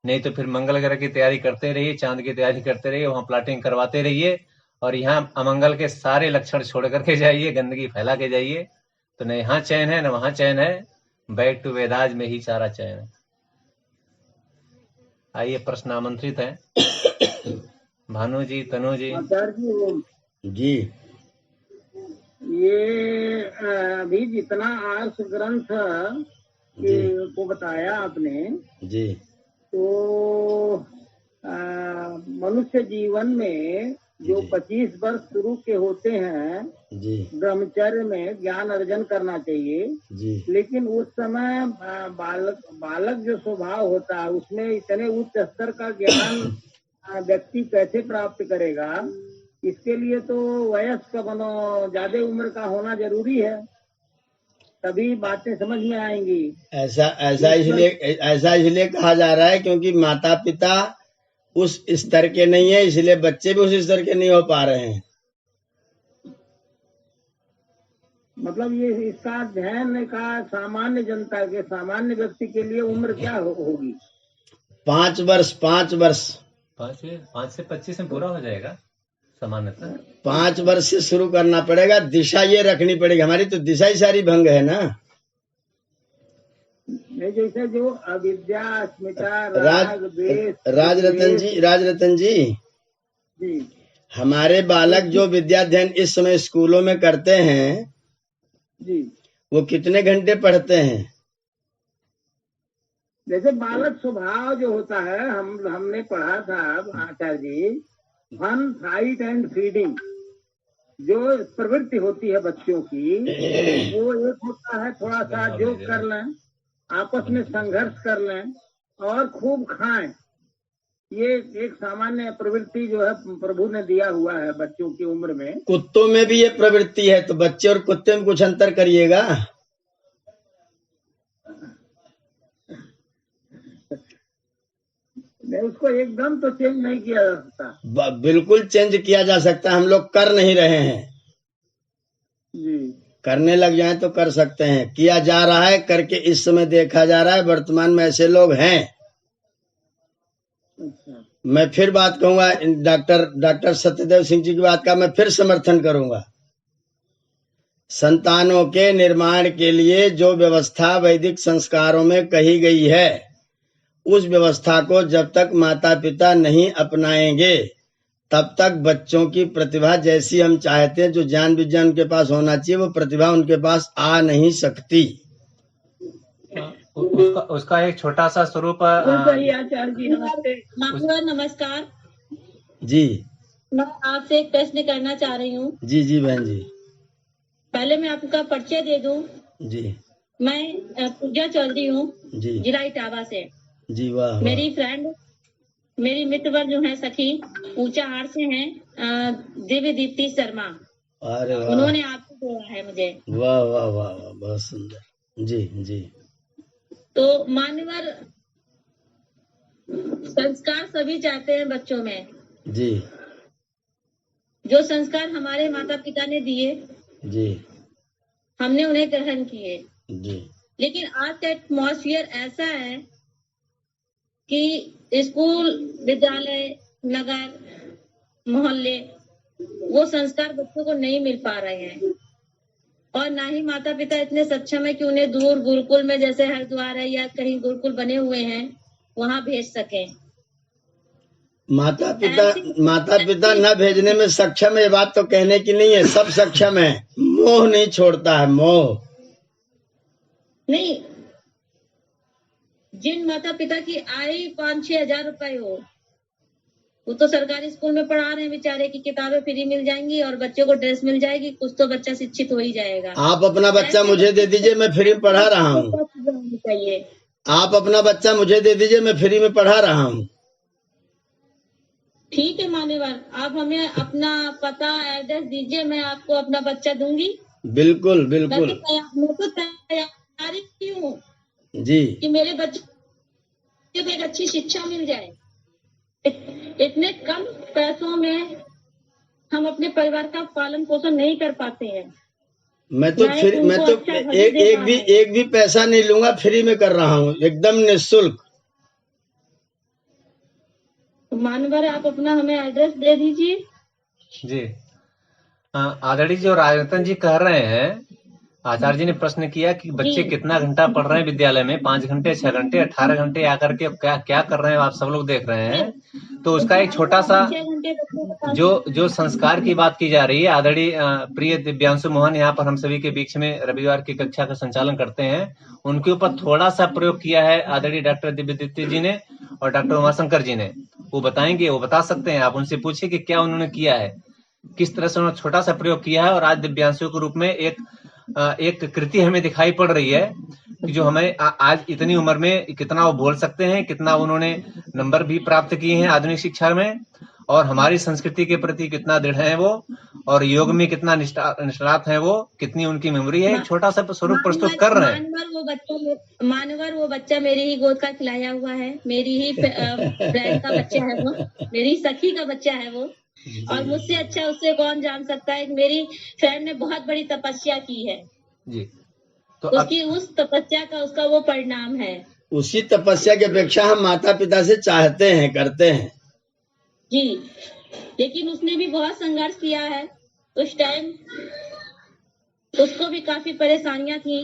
C: नहीं तो फिर मंगल ग्रह की तैयारी करते रहिए, चांद की तैयारी करते रहिए, वहां प्लाटिंग करवाते रहिए और यहाँ अमंगल के सारे लक्षण छोड़ करके जाइए, गंदगी फैला के जाइए, तो न यहाँ चैन है न वहां चैन है। बैक टू वेदास में ही सारा चैन है। आइए, प्रश्न आमंत्रित है। भानु जी, तनु जी।
A: जी,
B: ये अभी जितना आर्ष ग्रंथ को बताया आपने
A: जी,
B: तो मनुष्य जीवन में जो 25 वर्ष शुरू के होते हैं
A: जी,
B: ब्रह्मचर्य में ज्ञान अर्जन करना चाहिए
A: जी,
B: लेकिन उस समय बालक जो स्वभाव होता है उसमें इतने उच्च स्तर का ज्ञान व्यक्ति कैसे प्राप्त करेगा? इसके लिए तो वयस्क बनो, ज्यादा उम्र का होना जरूरी है, तभी बातें समझ में आएंगी।
A: ऐसा इसलिए कहा जा रहा है क्योंकि माता पिता उस स्तर के नहीं है, इसलिए बच्चे भी उस स्तर के नहीं हो पा रहे हैं।
B: मतलब ये इसका ध्यान का सामान्य जनता के, सामान्य व्यक्ति के लिए उम्र क्या होगी?
A: 5 वर्ष 5 वर्ष
C: 5 से 25 में पूरा हो जाएगा सामान्यतः।
A: 5 वर्ष से शुरू करना पड़ेगा। दिशा ये रखनी पड़ेगी, हमारी तो दिशा ही सारी भंग है ना।
B: नहीं, जैसे जो अविद्या, अस्मिता, राग, द्वेष,
A: राजरतन जी, हमारे बालक जो विद्याध्ययन इस समय स्कूलों में करते हैं
B: जी, वो
A: कितने घंटे पढ़ते हैं?
B: जैसे बालक स्वभाव जो होता है, हमने पढ़ा था आचार्य जी, फन, फाइट एंड फीडिंग, जो प्रवृत्ति होती है बच्चों की, वो एक होता है थोड़ा सा जोक कर लें, आपस में संघर्ष कर लें और खूब खाएं। ये एक सामान्य प्रवृत्ति जो है प्रभु ने दिया हुआ है बच्चों की उम्र में।
A: कुत्तों में भी ये प्रवृत्ति है, तो बच्चे और कुत्ते में कुछ अंतर करिएगा।
B: नहीं, उसको एकदम तो चेंज नहीं किया जा सकता।
A: बिल्कुल चेंज किया जा सकता है, हम लोग कर नहीं रहे हैं
B: जी।
A: करने लग जाएं तो कर सकते हैं, किया जा रहा है, करके इस समय देखा जा रहा है, वर्तमान में ऐसे लोग हैं।
B: अच्छा।
A: मैं फिर बात कहूंगा, डॉक्टर सत्यदेव सिंह जी की बात का मैं फिर समर्थन करूंगा। संतानों के निर्माण के लिए जो व्यवस्था वैदिक संस्कारों में कही गई है, उस व्यवस्था को जब तक माता पिता नहीं अपनाएंगे तब तक बच्चों की प्रतिभा जैसी हम चाहते हैं, जो ज्ञान विज्ञान उनके पास होना चाहिए, वो प्रतिभा उनके पास आ नहीं सकती।
C: उसका एक छोटा सा स्वरूप।
B: आचार्य जी नमस्ते।
D: नमस्कार
A: जी।
D: मैं आपसे एक प्रश्न करना चाह रही हूँ।
A: जी बहन जी।
D: पहले मैं आपका परिचय दे दूं।
A: जी।
D: मैं पूजा चौधरी हूँ
A: जी,
D: जिला इटावा से।
A: जी वाह।
D: मेरी फ्रेंड, मेरी मित्र जो है सखी ऊंचा हार से हैं, दिव्य दीप्ति शर्मा।
A: अरे वाह,
D: उन्होंने आपको जोड़ा है मुझे।
A: वाह वाह वाह, बहुत सुंदर। जी जी।
D: तो मान्यवर, संस्कार सभी चाहते हैं बच्चों में। जी। जो संस्कार हमारे माता पिता ने दिए, जी, हमने उन्हें ग्रहण किए। जी। लेकिन आज का एटमॉस्फेयर ऐसा है कि स्कूल, विद्यालय, नगर, मोहल्ले, वो संस्कार बच्चों को नहीं मिल पा रहे हैं, और ना ही माता पिता इतने सक्षम है कि उन्हें दूर गुरुकुल में, जैसे हरिद्वार है या कहीं गुरुकुल बने हुए हैं, वहां भेज सके।
A: माता पिता न भेजने में सक्षम है, ये बात तो कहने की नहीं है, सब सक्षम है। मोह नहीं छोड़ता है, मोह
D: नहीं। जिन माता पिता की आय 5-6 हजार रुपए हो, वो तो सरकारी स्कूल में पढ़ा रहे हैं बेचारे, की किताबें फ्री मिल जाएंगी और बच्चे को ड्रेस मिल जाएगी, कुछ तो बच्चा शिक्षित हो ही जाएगा।
A: आप अपना बच्चा मुझे दे दीजिए, मैं फ्री में पढ़ा रहा हूँ।
D: चाहिए
A: आप अपना बच्चा मुझे दे दीजिए, मैं फ्री में पढ़ा रहा हूँ।
D: ठीक है मान्यवर, आप हमें अपना पता एड्रेस दीजिए, मैं आपको अपना बच्चा दूंगी। बिल्कुल बिल्कुल। मैं तो तैयारी हूँ जी, कि मेरे बच्चे को एक अच्छी शिक्षा मिल जाए। इतने कम पैसों में हम अपने परिवार का पालन पोषण नहीं कर पाते हैं। मैं तो एक भी पैसा नहीं लूंगा, फ्री में कर रहा हूँ, एकदम निःशुल्क। मानवर, आप अपना हमें एड्रेस दे दीजिए।
C: जी। आदरणीय जो राजरतन जी कह रहे हैं, आचार्य जी ने प्रश्न किया कि बच्चे कितना घंटा पढ़ रहे हैं विद्यालय में, 5 घंटे, 6 घंटे, 18 घंटे आकर के क्या कर रहे हैं, आप सब लोग देख रहे हैं। तो उसका एक छोटा सा जो संस्कार की बात की जा रही है, आदरणीय प्रिय दिव्यांशु मोहन यहाँ पर हम सभी के बीच में रविवार की कक्षा का संचालन करते हैं, उनके ऊपर थोड़ा सा प्रयोग किया है आदरणीय डॉक्टर दिव्यदीप्ति जी ने और डॉक्टर उमाशंकर जी ने। वो बताएंगे, वो बता सकते हैं, आप उनसे पूछिए कि क्या उन्होंने किया है, किस तरह से उन्होंने छोटा सा प्रयोग किया है। और आज दिव्यांशों के रूप में एक कृति हमें दिखाई पड़ रही है कि जो हमें आज इतनी उम्र में कितना वो बोल सकते हैं, कितना उन्होंने नंबर भी प्राप्त किए हैं आधुनिक शिक्षा में, और हमारी संस्कृति के प्रति कितना दृढ़ है वो, और योग में कितना निष्णात है वो, कितनी उनकी मेमोरी है। छोटा सा स्वरूप प्रस्तुत कर रहे हैं।
D: मानवर वो बच्चा मेरी ही गोद का खिलाया हुआ है, मेरी ही फ्रेंड का बच्चा है वो, मेरी सखी का बच्चा है वो। और मुझसे अच्छा उससे कौन जान सकता है। मेरी फ्रेंड ने बहुत बड़ी तपस्या की है
C: जी। तो
D: उसकी उस तपस्या का उसका वो परिणाम है।
A: उसी तपस्या की अपेक्षा हम माता पिता से चाहते हैं, करते हैं
D: जी। लेकिन उसने भी बहुत संघर्ष किया है। उस टाइम उसको भी काफी परेशानियां थी,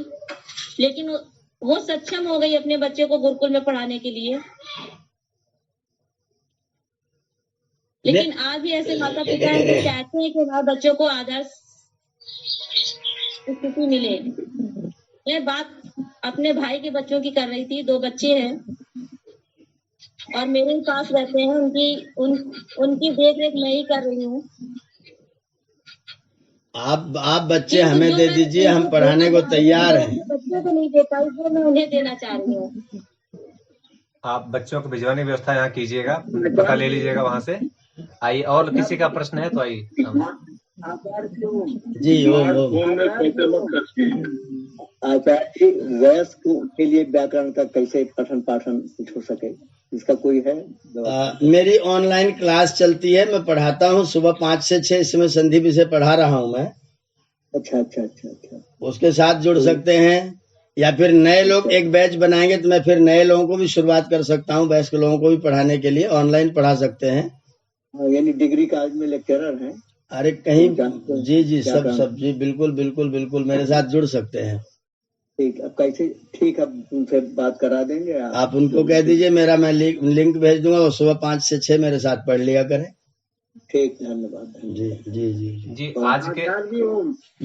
D: लेकिन वो सक्षम हो गई अपने बच्चे को गुरुकुल में पढ़ाने के लिए। लेकिन आज भी ऐसे माता पिता हैं जो चाहते हैं कि हमारे बच्चों को आदर्श स्थिति मिले। मैं बात अपने भाई के बच्चों की कर रही थी। 2 बच्चे हैं और मेरे पास रहते हैं। उनकी देख रेख मैं ही कर रही हूँ।
A: आप बच्चे हमें दे दीजिए, हम पढ़ाने को तैयार हैं।
D: बच्चों को नहीं दे पाई, वो मैं उन्हें देना चाह रही हूँ।
C: आप बच्चों को भिजवाने की व्यवस्था यहाँ कीजिएगा, पता ले लीजिएगा वहां से। आइए, और किसी का प्रश्न है तो आइए।
A: जी ओम
E: आचार्य जी, वयस्क के लिए व्याकरण का कैसे पठन पाठन कुछ हो सके, इसका कोई है?
A: मेरी ऑनलाइन क्लास चलती है, मैं पढ़ाता हूँ सुबह 5 से 6। इसमें संधि विषय पढ़ा रहा हूँ मैं।
E: अच्छा।
A: उसके साथ जुड़ सकते हैं, या फिर नए लोग एक बैच बनाएंगे तो मैं फिर नए लोगों को भी शुरुआत कर सकता हूँ। वयस्क लोगों को भी पढ़ाने के लिए ऑनलाइन पढ़ा सकते हैं।
E: यानी डिग्री कॉलेज में लेक्चरर हैं?
A: अरे कहीं जी सब जी बिल्कुल मेरे साथ जुड़ सकते हैं।
E: ठीक, अब कैसे? ठीक, अब उनसे बात करा देंगे।
A: आप उनको कह दीजिए मेरा मैं लिंक भेज दूंगा, वो सुबह 5 से 6 मेरे साथ पढ़ लिया करें।
E: ठीक, धन्यवाद।
C: जी आज के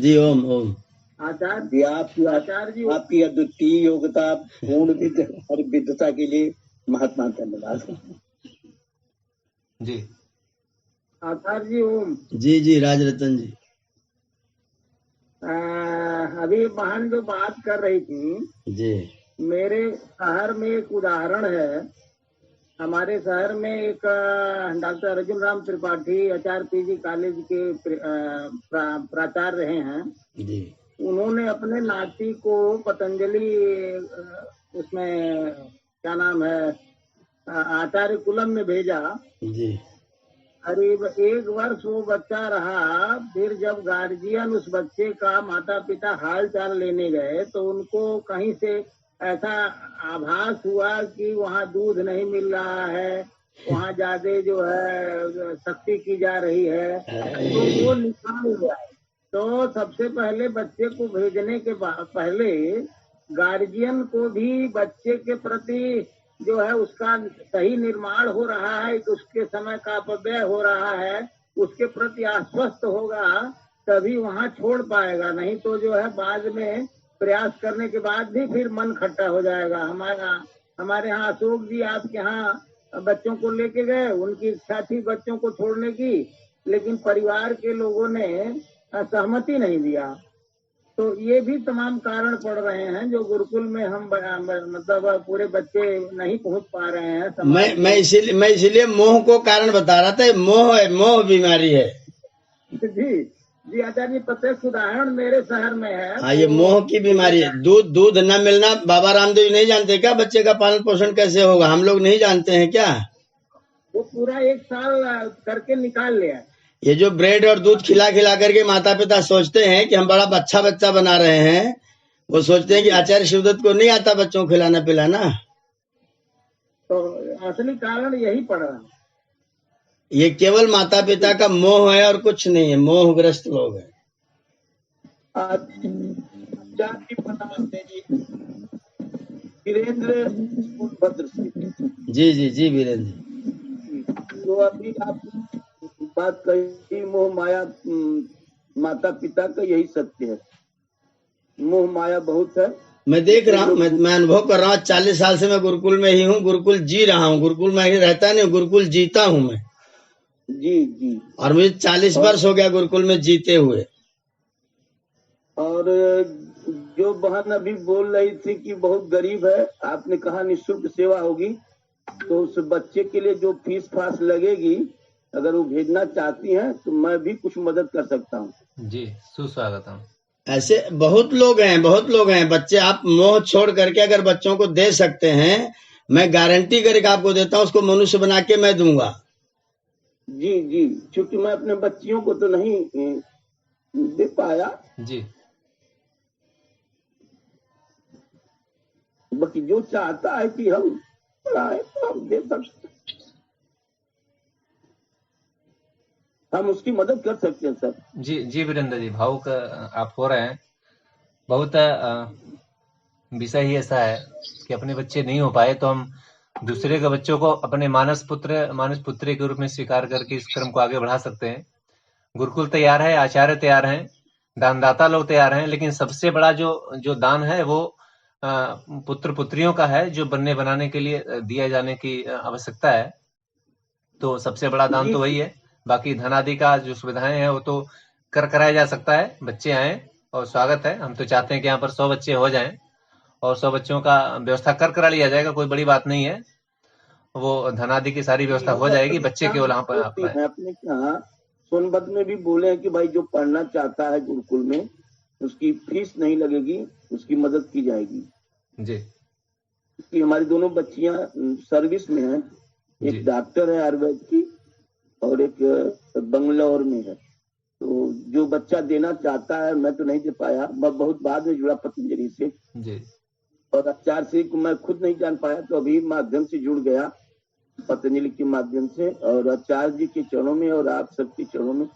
A: जी ओम
E: आचार्य जी आपकी अद्वितीय योग्यता, पूर्ण विद्या और विद्वता के लिए महात्मा धन्यवाद।
C: जी
B: आचार्य जी ओम।
A: जी राजरतन जी।
B: अभी बहन जो बात कर रही थी
A: जी,
B: मेरे शहर में एक उदाहरण है। हमारे शहर में एक डॉक्टर अर्जुन राम त्रिपाठी आचार्य पीजी कॉलेज के प्राचार्य रहे हैं
A: जी।
B: उन्होंने अपने नाती को पतंजलि उसमें क्या नाम है आचार्य कुलम में भेजा
A: जी।
B: करीब 1 वर्ष वो बच्चा रहा। फिर जब गार्जियन उस बच्चे का माता पिता हाल चाल लेने गए तो उनको कहीं से ऐसा आभास हुआ कि वहाँ दूध नहीं मिल रहा है, वहाँ ज्यादा जो है सख्ती की जा रही है, तो वो निकाल गया। तो सबसे पहले बच्चे को भेजने के पहले गार्जियन को भी बच्चे के प्रति जो है उसका सही निर्माण हो रहा है, उसके समय का अपव्यय हो रहा है, उसके प्रति आश्वस्त होगा तभी वहाँ छोड़ पाएगा। नहीं तो जो है बाद में प्रयास करने के बाद भी फिर मन खट्टा हो जाएगा। हमारे यहाँ अशोक जी आपके यहाँ बच्चों को लेके गए, उनकी इच्छा थी बच्चों को छोड़ने की, लेकिन परिवार के लोगों ने सहमति नहीं दिया। तो ये भी तमाम कारण पड़ रहे हैं जो गुरुकुल में हम मतलब पूरे बच्चे नहीं पहुंच पा रहे हैं।
A: मैं इसीलिए मोह को कारण बता रहा था। मोह बीमारी है।
B: जी आचार्य जी, प्रत्यक्ष उदाहरण मेरे शहर में है।
A: हाँ, ये मोह की बीमारी है। दूध न मिलना, बाबा रामदेव नहीं जानते क्या बच्चे का पालन पोषण कैसे होगा? हम लोग नहीं जानते हैं क्या?
B: वो पूरा 1 साल करके निकाल लिया।
A: ये जो ब्रेड और दूध खिला करके माता पिता सोचते हैं कि हम बड़ा अच्छा बच्चा बना रहे हैं, वो सोचते हैं कि आचार्य शिवदत्त को नहीं आता बच्चों को खिलाना पिलाना।
B: तो असली कारण यही पड़ रहा है।
A: ये केवल माता पिता का मोह है और कुछ नहीं है। मोहग्रस्त लोग हैं।
E: वीरेंद्र भद्र
A: जी वीरेंद्र।
E: तो अभी आप बात कही मोह माया, माता पिता का यही सत्य है। मोह माया बहुत है।
A: मैं देख रहा हूँ, मैं अनुभव कर रहा हूँ। 40 साल से मैं गुरुकुल में ही हूँ, गुरुकुल जी रहा हूँ। गुरुकुल में ही रहता नहीं, गुरुकुल जीता हूँ मैं।
E: जी।
A: और मुझे 40 वर्ष हो गया गुरुकुल में जीते हुए।
E: और जो बहन अभी बोल रही थी कि बहुत गरीब है, आपने कहा निःशुल्क सेवा होगी, तो उस बच्चे के लिए जो फीस फास लगेगी अगर वो भेजना चाहती हैं तो मैं भी कुछ मदद कर सकता हूँ।
C: जी, सुस्वागतम।
A: ऐसे बहुत लोग हैं बच्चे। आप मोह छोड़ करके अगर बच्चों को दे सकते हैं, मैं गारंटी करके आपको देता हूँ, उसको मनुष्य बना के मैं दूंगा।
E: जी जी, क्योंकि मैं अपने बच्चियों को तो नहीं दे पाया
C: जी।
E: बाकी जो चाहता है कि हम पढ़ाए तो हम दे सकते, हम उसकी मदद कर सकते हैं सर।
C: जी जी वीरेंद्र जी, भावुक आप हो रहे हैं। बहुत विषय ही ऐसा है कि अपने बच्चे नहीं हो पाए तो हम दूसरे के बच्चों को अपने मानस पुत्री के रूप में स्वीकार करके इस क्रम को आगे बढ़ा सकते हैं। गुरुकुल तैयार है, आचार्य तैयार हैं, दानदाता लोग तैयार हैं, लेकिन सबसे बड़ा जो दान है वो पुत्र पुत्रियों का है, जो बनने बनाने के लिए दिया जाने की आवश्यकता है। तो सबसे बड़ा दान तो वही है। बाकी धन आदि का जो सुविधाएं हैं वो तो कर कराया जा सकता है। बच्चे आए और स्वागत है। हम तो चाहते हैं कि यहाँ पर 100 बच्चे हो जाएं और 100 बच्चों का व्यवस्था कर करा लिया जाएगा, कोई बड़ी बात नहीं है। वो धन आदि की सारी व्यवस्था हो जाएगी, बच्चे केवल यहाँ पर
E: आपने कहा सोनभद्र में भी बोले हैं कि भाई जो पढ़ना चाहता है गुरुकुल में उसकी फीस नहीं लगेगी, उसकी मदद की जाएगी
C: जी।
E: कि हमारी दोनों बच्चियां सर्विस में हैं, एक डॉक्टर है आयुर्वेद की और एक बंगलौर में है। तो जो बच्चा देना चाहता है, मैं तो नहीं दे पाया, मैं बहुत बाद में जुड़ा पतंजलि से
C: जी।
E: और आचार्य से को मैं खुद नहीं जान पाया, तो अभी माध्यम से जुड़ गया पतंजलि के माध्यम से और आचार्य जी के चरणों में और आप सबके चरणों में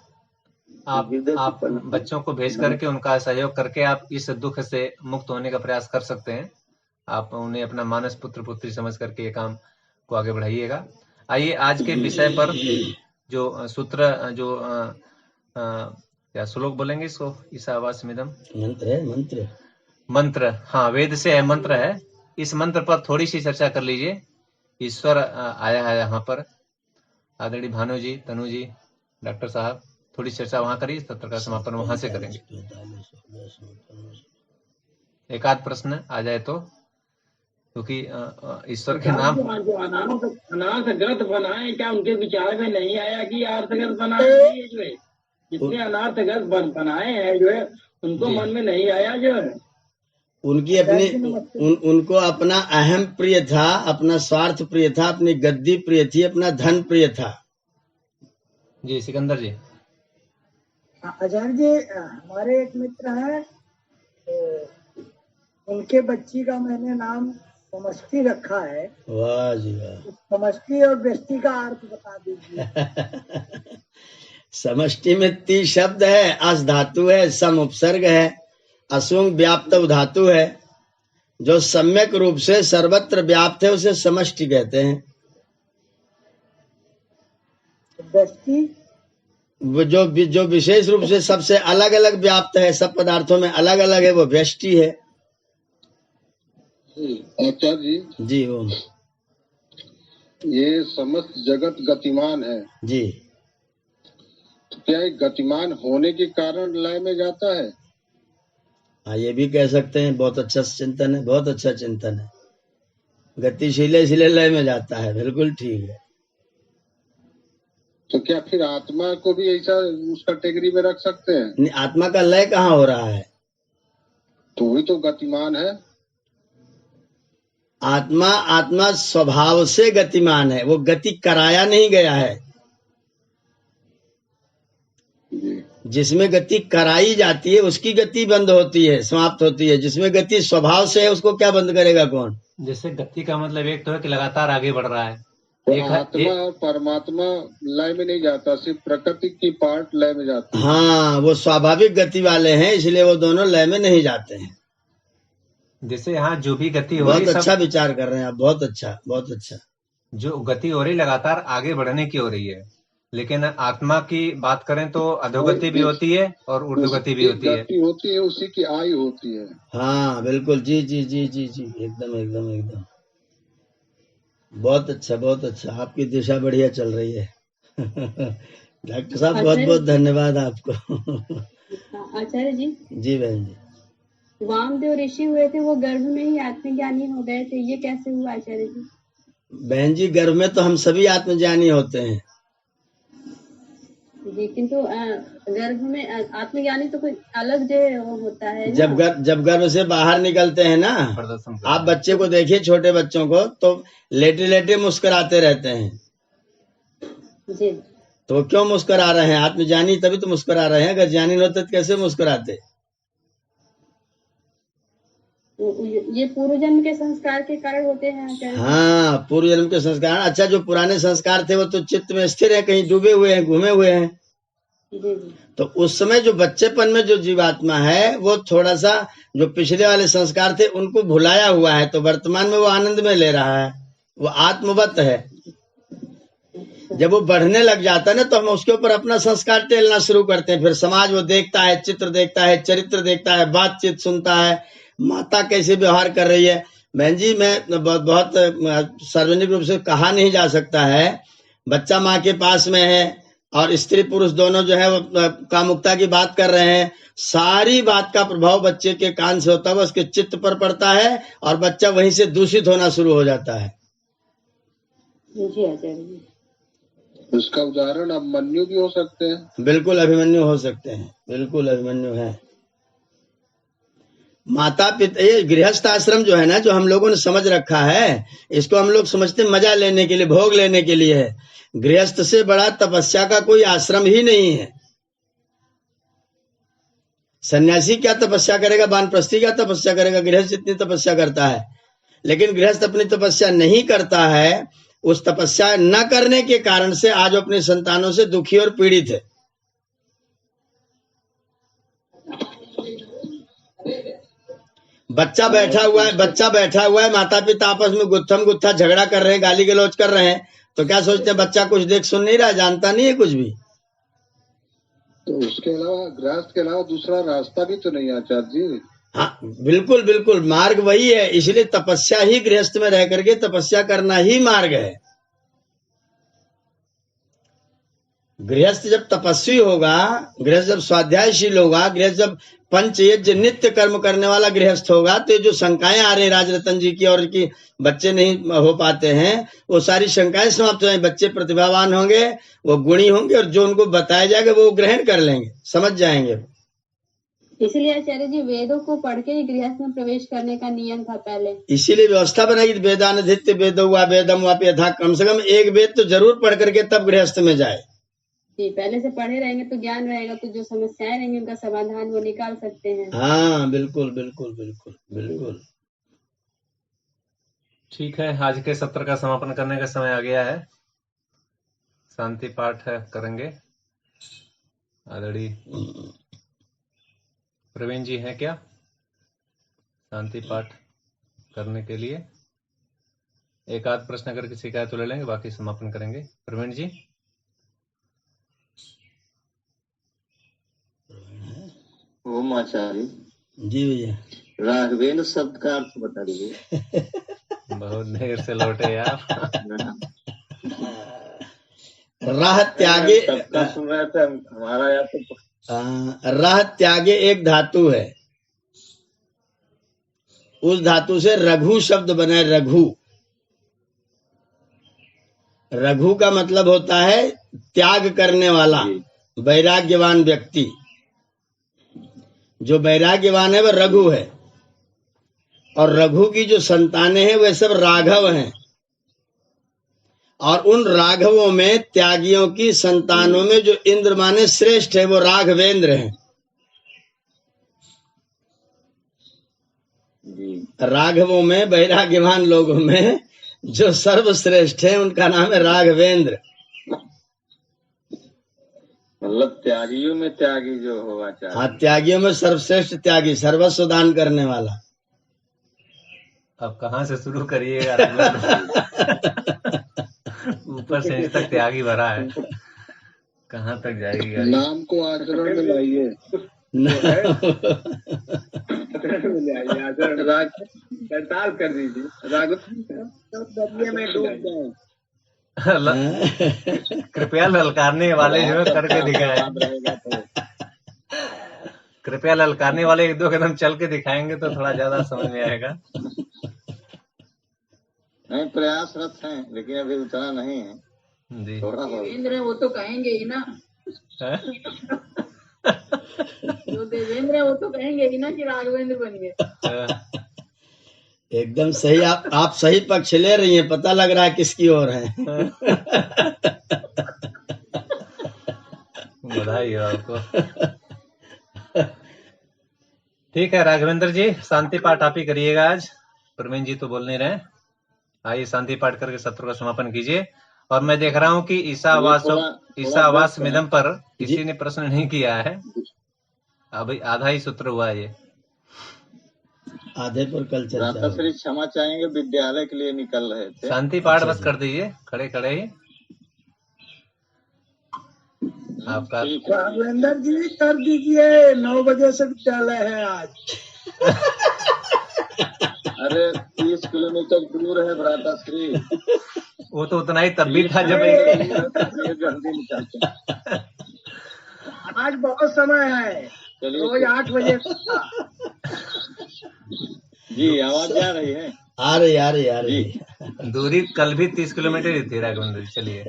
C: आप बच्चों को भेज करके उनका सहयोग करके आप इस दुख से मुक्त होने का प्रयास कर सकते हैं। आप उन्हें अपना मानस पुत्र पुत्री समझ करके ये काम को आगे बढ़ाइएगा। आइए आज के विषय पर जो सूत्र जो क्या श्लोक बोलेंगे इसको, ईशावास्यमिदं
A: मंत्र है,
C: मंत्र, हाँ वेद से है, मंत्र है। इस मंत्र पर थोड़ी सी चर्चा कर लीजिए। ईश्वर आया है यहाँ पर, आदरणीय भानु जी, तनु जी, डॉक्टर साहब, थोड़ी चर्चा वहां करिए, सत्र का समापन वहां से करेंगे। एक आध प्रश्न आ जाए तो, क्योंकि ईश्वर के नाम
B: जो अनाथ ग्रंथ बनाए, क्या उनके विचार में नहीं आया कि अर्थ ग्रंथ बनाए जो है, जितने अनाथ ग्रंथ बनाए हैं जो है उनको मन में नहीं आया जो है
A: उनकी अपनी उनको अपना अहम प्रिय था, अपना स्वार्थ प्रिय था, अपनी गद्दी प्रिय थी, अपना धन प्रिय था।
C: जी सिकंदर जी।
F: आचार्य जी, हमारे एक मित्र हैं, उनके बच्ची का मैंने नाम समष्टि रखा है।
A: वाह जी वाह।
F: समष्टि और व्यष्टि का अर्थ बता दीजिए।
A: समष्टि में 3 शब्द है, अस धातु है, सम उपसर्ग है, असुंग व्याप्त धातु है। जो सम्यक रूप से सर्वत्र व्याप्त है उसे समष्टि कहते हैं।
F: व्यष्टि
A: जो विशेष रूप से सबसे अलग अलग व्याप्त है, सब पदार्थों में अलग अलग है, वो व्यष्टि है।
G: आचार्य
A: जी ओम।
G: ये समस्त जगत गतिमान है
A: जी,
G: तो क्या एक गतिमान होने के कारण लय में जाता है?
A: हाँ ये भी कह सकते हैं। बहुत अच्छा चिंतन है, बहुत अच्छा चिंतन है। गतिशील इसलिए लय में जाता है, बिल्कुल ठीक है।
G: तो क्या फिर आत्मा को भी ऐसा उस कैटेगरी में रख सकते हैं?
A: नहीं, आत्मा का लय कहाँ हो रहा है?
G: तो वही तो गतिमान है।
A: आत्मा स्वभाव से गतिमान है, वो गति कराया नहीं गया है। जिसमें गति कराई जाती है उसकी गति बंद होती है, समाप्त होती है। जिसमें गति स्वभाव से है उसको क्या बंद करेगा कौन?
C: जैसे गति का मतलब एक तो है कि लगातार आगे बढ़ रहा है।
G: तो आत्मा और परमात्मा लय में नहीं जाता, सिर्फ प्रकृति की पार्ट लय में जाती है।
A: हाँ, वो स्वाभाविक गति वाले हैं, इसलिए वो दोनों लय में नहीं जाते हैं।
C: जैसे यहाँ जो भी गति हो रही,
A: बहुत अच्छा विचार कर रहे हैं आप, बहुत अच्छा, बहुत अच्छा।
C: जो गति हो रही लगातार आगे बढ़ने की हो रही है, लेकिन आत्मा की बात करें तो अधोगति भी होती है और ऊर्ध्वगति भी होती है।
G: गति होती है, उसी की आयु होती है।
A: हाँ बिल्कुल, जी जी जी जी जी, एकदम एकदम एकदम। बहुत अच्छा, बहुत अच्छा। आपकी दिशा बढ़िया चल रही है। डॉक्टर साहब बहुत बहुत धन्यवाद आपको।
D: आचार्य जी।
A: जी बहन जी।
D: वामदेव ऋषि हुए थे, वो गर्भ में ही आत्मज्ञानी हो गए थे, ये कैसे हुआ आचार्य जी?
A: बहन जी, गर्भ में तो हम सभी आत्मज्ञानी होते हैं
D: जी, किंतु गर्भ में आत्मज्ञानी तो कोई अलग जो होता है।
A: जब गर्भ से बाहर निकलते हैं ना, आप बच्चे को देखिए, छोटे बच्चों को, तो लेटे लेटे मुस्कुराते रहते हैं
D: जी।
A: तो वो क्यों मुस्कुरा रहे हैं? आत्मज्ञानी तभी तो मुस्कुरा रहे हैं, अगर ज्ञानी न होते तो कैसे मुस्कुराते?
D: ये पूर्व जन्म के संस्कार के कारण होते हैं।
A: हाँ, पूर्व जन्म के संस्कार। अच्छा, जो पुराने संस्कार थे वो तो चित्त में स्थिर है, कहीं डूबे हुए हैं, घूमे हुए हैं। तो उस समय जो बच्चेपन में जो जीवात्मा है वो थोड़ा सा जो पिछले वाले संस्कार थे उनको भुलाया हुआ है, तो वर्तमान में वो आनंद में ले रहा है, वो आत्मवत है। जब वो बढ़ने लग जाता है ना, तो हम उसके ऊपर अपना संस्कार टेलना शुरू करते हैं। फिर समाज वो देखता है, चित्र देखता है, चरित्र देखता है, बातचीत सुनता है, माता कैसे व्यवहार कर रही है। बहन जी, मैं बहुत सार्वजनिक रूप से कहा नहीं जा सकता है, बच्चा माँ के पास में है और स्त्री पुरुष दोनों जो है वो कामुकता की बात कर रहे हैं, सारी बात का प्रभाव बच्चे के कान से होता है, उसके चित्त पर पड़ता है और बच्चा वहीं से दूषित होना शुरू हो जाता है।
D: जी आचार्य,
G: उसका उदाहरण अभिमन्यु भी हो सकते हैं।
A: बिल्कुल अभिमन्यु हो सकते हैं, बिल्कुल अभिमन्यु है। माता पिता, ये गृहस्थ आश्रम जो है ना, जो हम लोगों ने समझ रखा है, इसको हम लोग समझते मजा लेने के लिए, भोग लेने के लिए है। गृहस्थ से बड़ा तपस्या का कोई आश्रम ही नहीं है। सन्यासी क्या तपस्या करेगा, वानप्रस्थी क्या तपस्या करेगा, गृहस्थ जितनी तपस्या करता है। लेकिन गृहस्थ अपनी तपस्या नहीं करता है, उस तपस्या न करने के कारण से आज अपने संतानों से दुखी और पीड़ित है। बच्चा बैठा हुआ है, माता पिता आपस में गुत्थम गुत्था झगड़ा कर रहे हैं, गाली गलौज कर रहे हैं, तो क्या सोचते हैं बच्चा कुछ देख सुन नहीं रहा, जानता नहीं है कुछ भी।
G: तो उसके अलावा, गृहस्थ के अलावा दूसरा रास्ता भी तो नहीं आचार्य जी।
A: हाँ, बिल्कुल बिल्कुल, मार्ग वही है। इसलिए तपस्या ही, गृहस्थ में रह करके तपस्या करना ही मार्ग है। गृहस्थ जब तपस्वी होगा, गृहस्थ जब स्वाध्यायशील होगा, गृहस्थ जब पंच यज्ञ नित्य कर्म करने वाला गृहस्थ होगा, तो जो शंकाएं आ रही राजरतन जी की और की बच्चे नहीं हो पाते हैं, वो सारी शंकाएं समाप्त हो जाएंगी। बच्चे प्रतिभावान होंगे, वो गुणी होंगे और जो उनको बताया जाएगा वो ग्रहण कर लेंगे, समझ जाएंगे।
D: इसलिए आचार्य जी वेदों को पढ़ के ही गृहस्थ में प्रवेश करने का नियम था पहले। इसीलिए
A: व्यवस्था बनाई, वेदानधित्य वेदो वा वेदम वा यथा, कम से कम एक वेद तो जरूर पढ़ करके तब गृहस्थ में जाए।
D: पहले से पढ़े रहेंगे तो ज्ञान रहेगा, तो जो समस्याएं रहेंगी उनका समाधान वो निकाल सकते हैं।
A: हाँ, बिल्कुल बिल्कुल बिल्कुल बिल्कुल।
C: ठीक है, आज के सत्र का समापन करने का समय आ गया है। शांति पाठ करेंगे। आदरणीय प्रवीण जी हैं क्या शांति पाठ करने के लिए? एक आध प्रश्न करके शिकायत ले लेंगे, बाकी समापन करेंगे। प्रवीण जी।
E: ओम आचार्य
A: जी भैया,
E: राघवेंद्र शब्द का अर्थ बता दीजिए।
C: बहुत देर से लौटे आप।
A: राह त्यागे,
E: सबका सुन रहा था हमारा, या तो
A: राह त्यागे एक धातु है, उस धातु से रघु शब्द बना है। रघु, रघु का मतलब होता है त्याग करने वाला, वैराग्यवान व्यक्ति। जो वैराग्यवान है वह रघु है, और रघु की जो संतानें हैं वे सब राघव हैं, और उन राघवों में, त्यागियों की संतानों में जो इंद्र माने श्रेष्ठ है वो राघवेंद्र हैं। राघवों में, वैराग्यवान लोगों में जो सर्वश्रेष्ठ है उनका नाम है राघवेंद्र।
E: मतलब त्यागियों में त्यागी जो होगा चाहिए।
A: हाँ, त्यागियों में सर्वश्रेष्ठ त्यागी, सर्वस्व दान करने वाला।
C: अब कहाँ से शुरू करिएगा? ऊपर से नीचे तक त्यागी भरा है, कहाँ तक जाएगी गाड़ी?
G: नाम को आचरण में लाइए।
E: हड़ताल कर दीजिए, राघव में डूब जाए।
C: कृपया ललकारने वाले जो है करके दिखाएं। कृपया ललकारने वाले एक दो कदम चल के दिखाएंगे तो थोड़ा ज्यादा समझ में आएगा।
E: नहीं, प्रयासरत हैं, लेकिन अभी उतना नहीं है
C: जी।
E: थोड़ा
B: देवेंद्र है वो तो कहेंगे ही ना। जो देवेंद्र है वो तो कहेंगे ही ना कि राघवेंद्र बन गए।
A: एकदम सही, आप सही पक्ष ले रही हैं, पता लग रहा है किसकी ओर है।
C: बधाई हो आपको। ठीक है राघवेंद्र जी, शांति पाठ आप ही करिएगा आज, प्रवीण जी तो बोल नहीं रहे। आइए शांति पाठ करके सत्र का समापन कीजिए। और मैं देख रहा हूँ कि ईसावास मिदम पर किसी ने प्रश्न नहीं किया है, अभी आधा ही सूत्र हुआ है ये,
A: आधे पर कल चर्चा होगी।
G: क्षमा चाहेंगे, विद्यालय के लिए निकल रहे थे।
C: शांति पाठ बस कर दीजिए खड़े खड़े ही आपका।
F: राघवेंद्र जी कर दीजिए, 9 बजे से विद्यालय है आज।
G: अरे 30 किलोमीटर दूर है भ्राताश्री।
C: वो तो उतना ही तब भी था जब
G: जल्दी निकलते हैं।
F: आज बहुत समय है, रोज 8 बजे।
G: जी आवाज जा रही है?
A: आ रही।
C: दूरी कल भी 30 किलोमीटर ही थी राघवेंद्र। चलिए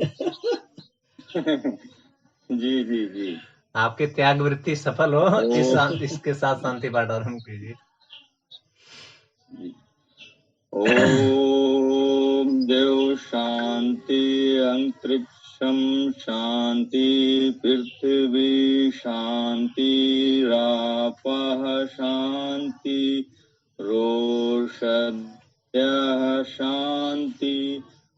G: जी
C: आपके त्याग वृत्ति सफल हो, इसके साथ शांति पाठ आरंभ कीजिए।
G: ओम देव शांति, अंतरिक्षम शांति, पृथ्वी शांति, रापः शांति, रोषधयः शांति,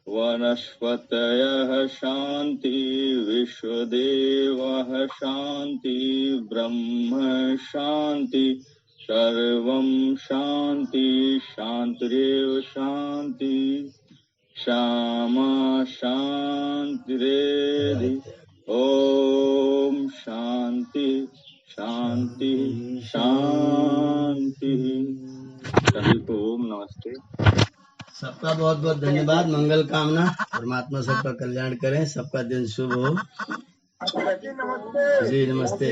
G: वनस्पतयः शांति, विश्वदेवः शांति, ब्रह्म शांति, सर्वं शांति शांतिरेव शांति, श्यामा शांतिरेधि। ओम शांति शांति शांति। सभी को ओम नमस्ते।
A: सबका बहुत बहुत धन्यवाद, मंगल कामना, परमात्मा सबका कल्याण करें, सबका दिन शुभ हो। जी नमस्ते।